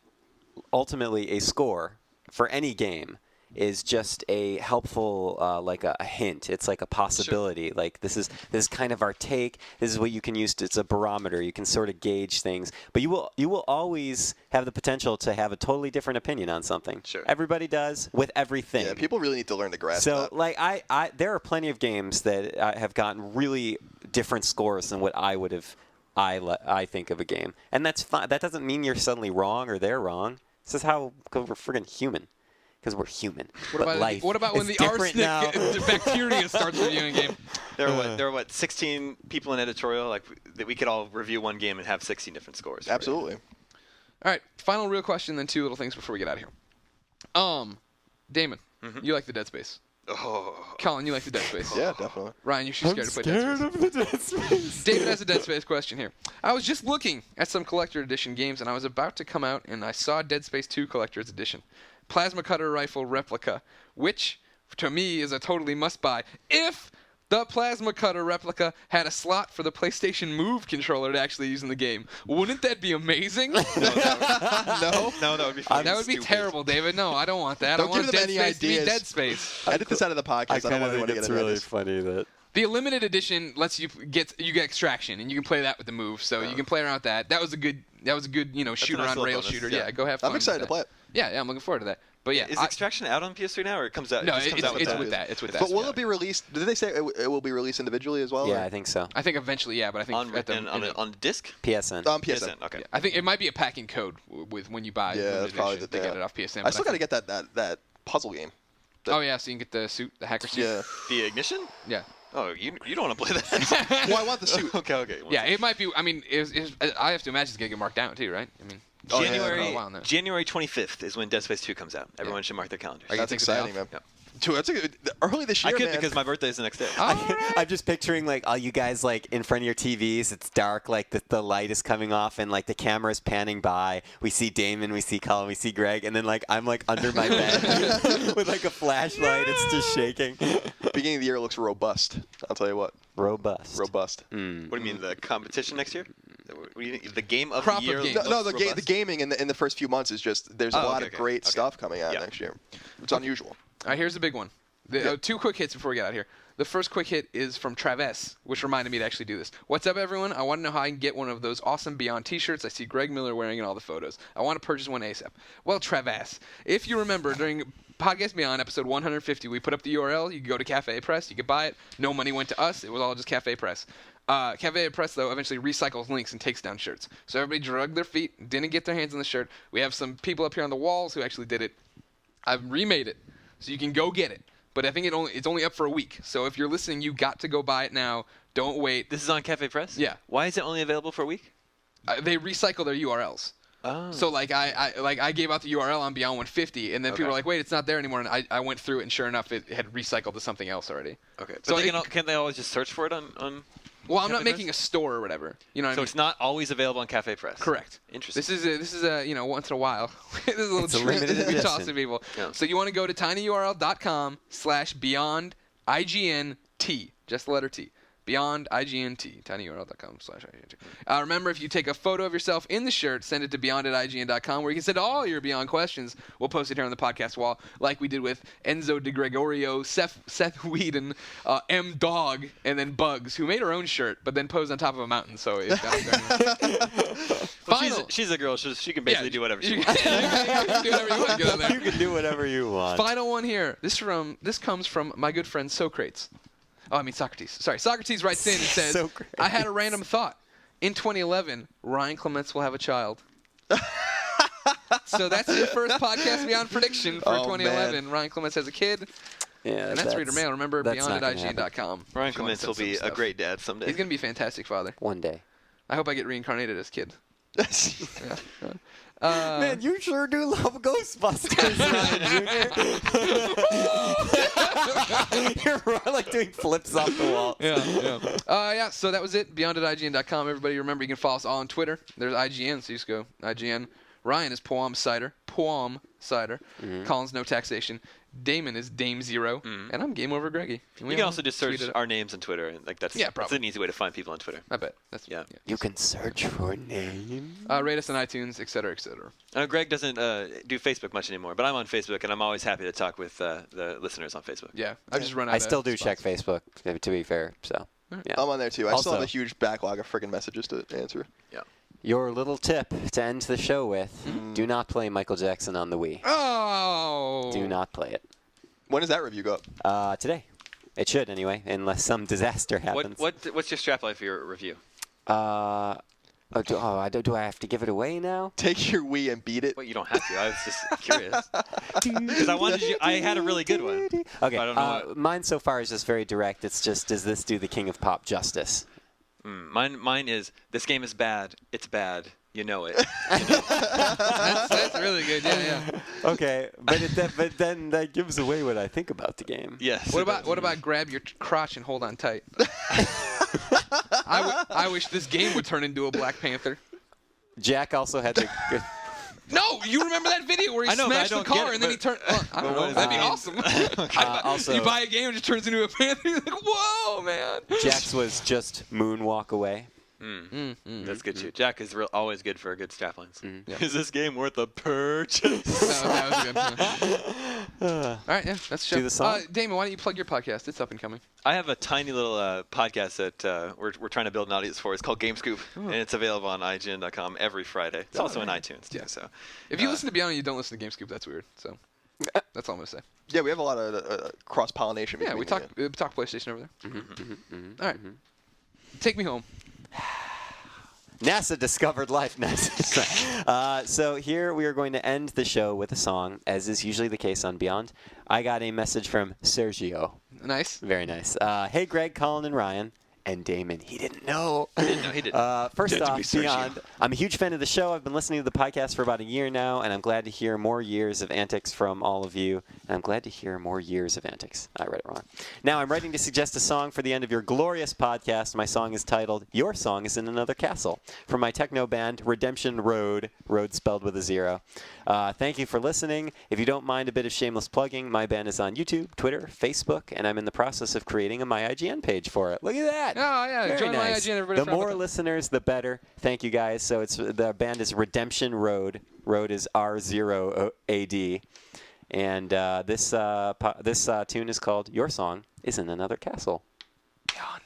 ultimately a score for any game is just a helpful, like a hint. It's like a possibility. Like this is kind of our take. This is what you can use. It's a barometer. You can sort of gauge things. But you will always have the potential to have a totally different opinion on something. Sure. Everybody does with everything. Yeah, people really need to learn to grasp So, that. like, there are plenty of games that have gotten really different scores than what I would have. I think of a game, and that's fine. That doesn't mean you're suddenly wrong or they're wrong. This is how we're friggin' human, because we're human. What about when the arsenic bacteria starts reviewing a game? There are 16 people in editorial, like that we could all review one game and have 16 different scores. Absolutely. All right, final real question, then two little things before we get out of here. Damon, you like the Dead Space. Oh. Colin, you like the Dead Space. Yeah, definitely. Ryan, you're too scared to play Dead Space. of the Dead Space. David has a Dead Space question here. I was just looking at some collector edition games, and I was about to come out, and I saw Dead Space 2 Collector's Edition. Plasma cutter rifle replica, which, to me, is a totally must-buy. If the plasma cutter replica had a slot for the PlayStation Move controller to actually use in the game. Wouldn't that be amazing? No? No, that would be fun. That would be terrible, David. No, I don't want that. Don't I want give them Dead any Space to be ideas. Dead Space. Edit this out of the podcast. I don't want anyone to get into this. funny that. The limited edition lets you get extraction, and you can play that with the Move, so you can play around with that. That was a good shooter nice on little rail bonus, shooter. yeah. Yeah, go have fun. I'm excited to with play that. it. Yeah, I'm looking forward to that. But yeah, Is Extraction out on PS3 now, or it comes out? no, it just comes out with it's that? with that. It's with that. But will it be released? Did they say it will be released individually as well? Yeah, or? I think so. I think eventually, yeah, but I think on disc. PSN. PSN. Okay. I think it might be a packing code with when you buy. Yeah, limited that's probably edition the to get yeah. it off PSN. I but still got to think- get that puzzle game. Oh yeah, so you can get the suit, the hacker suit. Yeah. The Ignition? Yeah. Oh, you don't want to play that? Well, I want the suit. Okay. Yeah, it might be. I mean, I have to imagine it's gonna get marked down too, right? I mean, Oh, yeah, January for a while now. January 25th is when Dead Space 2 comes out. Everyone should mark their calendars. Are you That's taking the day exciting, off? man. Yep. Dude, that's a good, early this year, I could man. because my birthday is the next day. I'm just picturing like all you guys like in front of your TVs. It's dark, like the light is coming off, and like the camera is panning by. We see Damon, we see Colin, we see Greg, and then like I'm like under my bed with like a flashlight. It's just shaking. Beginning of the year looks robust. I'll tell you what. Robust. Robust. What do you mean, the competition next year? What do you mean, the game of Crop the of year? games. No, looks the robust? gaming in the first few months is just there's a lot of okay. great Okay. stuff coming out Yeah. next year. It's unusual. All right, here's the big one. Two quick hits before we get out of here. The first quick hit is from Travis, which reminded me to actually do this. What's up, everyone? I want to know how I can get one of those awesome Beyond t-shirts I see Greg Miller wearing in all the photos. I want to purchase one ASAP. Well, Travis, if you remember, during Podcast Beyond episode 150, we put up the URL. You could go to Cafe Press. You could buy it. No money went to us. It was all just Cafe Press. Cafe Press, though, eventually recycles links and takes down shirts. So everybody drugged their feet, didn't get their hands on the shirt. We have some people up here on the walls who actually did it. I've remade it, so you can go get it. But I think it's only up for a week. So if you're listening, you got to go buy it now. Don't wait. This is on Cafe Press? Yeah. Why is it only available for a week? They recycle their URLs. Oh. So like I gave out the URL on Beyond 150, and then people Okay. were like, wait, it's not there anymore. And I went through it, and sure enough, it had recycled to something else already. Okay. But So can't they always just search for it on well, I'm not Cafe making a Press? store or whatever. You know what I So mean? it's not always available on Cafe Press? Correct. Interesting. This is a once in a while. This is a little It's a treat limited that we toss edition. to people. Yeah. So you want to go to tinyurl.com/beyond-IGNT, just the letter T. Beyond IGNT, tinyurl.com/IGNT. Remember, if you take a photo of yourself in the shirt, send it to beyond@IGN.com, where you can send all your Beyond questions. We'll post it here on the podcast wall, like we did with Enzo De Gregorio, Seth Whedon, M Dog, and then Bugs, who made her own shirt, but then posed on top of a mountain. So it got up there. Well, Final. she's a girl. She can basically do whatever she you wants. can do whatever you want. Get on there. You can do whatever you want. Final one here. This comes from my good friend Socrates. Oh, I mean Socrates. Sorry, Socrates writes in and says, Socrates. I had a random thought. In 2011, Ryan Clements will have a child. So that's your first Podcast Beyond prediction for Oh, 2011. Ryan Clements has a kid, Yeah, and that's reader mail. Remember, that's not gonna beyond@IGN.com. Ryan if you wanna Clements will send be some a stuff. great dad someday. He's going to be a fantastic father. One day. I hope I get reincarnated as kid. Man, you sure do love Ghostbusters, Ryan Jr. You're like doing flips off the wall. Yeah. So that was it. Beyond at IGN.com. Everybody, remember you can follow us all on Twitter. There's IGN, so you just go IGN. Ryan is Poam Cider. Colin's No Taxation. Damon is Dame Zero, and I'm Game Over Greggy. You can also just search our names on Twitter, and like that's an easy way to find people on Twitter. I bet. Yeah. You can search for names. Rate us on iTunes, etc., etc. I know Greg doesn't do Facebook much anymore, but I'm on Facebook, and I'm always happy to talk with the listeners on Facebook. Yeah, I've just run out. I still do spots. check Facebook, to be fair. So yeah. I'm on there too. I Also, still have a huge backlog of freaking messages to answer. Yeah. Your little tip to end the show with: do not play Michael Jackson on the Wii. Oh. Do not play it. When does that review go up? Today. It should anyway, unless some disaster happens. What's your strap line for your review? Do I have to give it away now? Take your Wii and beat it. Well, you don't have to. I was just curious because I had a really good one. Okay. But I don't know mine so far is just very direct. It's just, does this do the King of Pop justice? Mine is, this game is bad. It's bad. You know it. That's really good. Yeah. Okay, but then that gives away what I think about the game. Yes. What about grab your crotch and hold on tight? I wish this game would turn into a Black Panther. Jack also had the good. No, you remember that video where he smashed the car and then he turned. I don't know. That'd be awesome. Also, you buy a game and it just turns into a panther. You're like, whoa, man. Jack's was just Moonwalk Away. That's good too. Jack is always good for good strap lines. Yeah. Is this game worth a purchase? That was good. All right, yeah, that's the show. Do the song? Damon, why don't you plug your podcast? It's up and coming. I have a tiny little podcast that we're trying to build an audience for. It's called Game Scoop, and it's available on IGN.com every Friday. It's also in iTunes too. So, if you listen to Beyond and you don't listen to Game Scoop, that's weird. So, that's all I'm gonna say. Yeah, we have a lot of cross pollination. Yeah, we talk PlayStation over there. All right, take me home. NASA discovered life. So here we are going to end the show with a song, as is usually the case on Beyond. I got a message from Sergio. Nice. Very nice. Hey, Greg, Colin, and Ryan. And Damon, he didn't know. He didn't. First Good to be off, Sergio. Beyond, I'm a huge fan of the show. I've been listening to the podcast for about a year now, and I'm glad to hear more years of antics from all of you. And I'm glad to hear more years of antics. I read it wrong. Now I'm writing to suggest a song for the end of your glorious podcast. My song is titled "Your Song is in Another Castle" from my techno band Redemption Road, road spelled with a 0. Thank you for listening. If you don't mind a bit of shameless plugging, my band is on YouTube, Twitter, Facebook, and I'm in the process of creating a MyIGN page for it. Look at that. Oh, yeah. Very Join nice. MyIGN, everybody. The more listeners, the better. Thank you, guys. So the band is Redemption Road. Road is R0AD. And this tune is called "Your Song is in Another Castle." Beyond.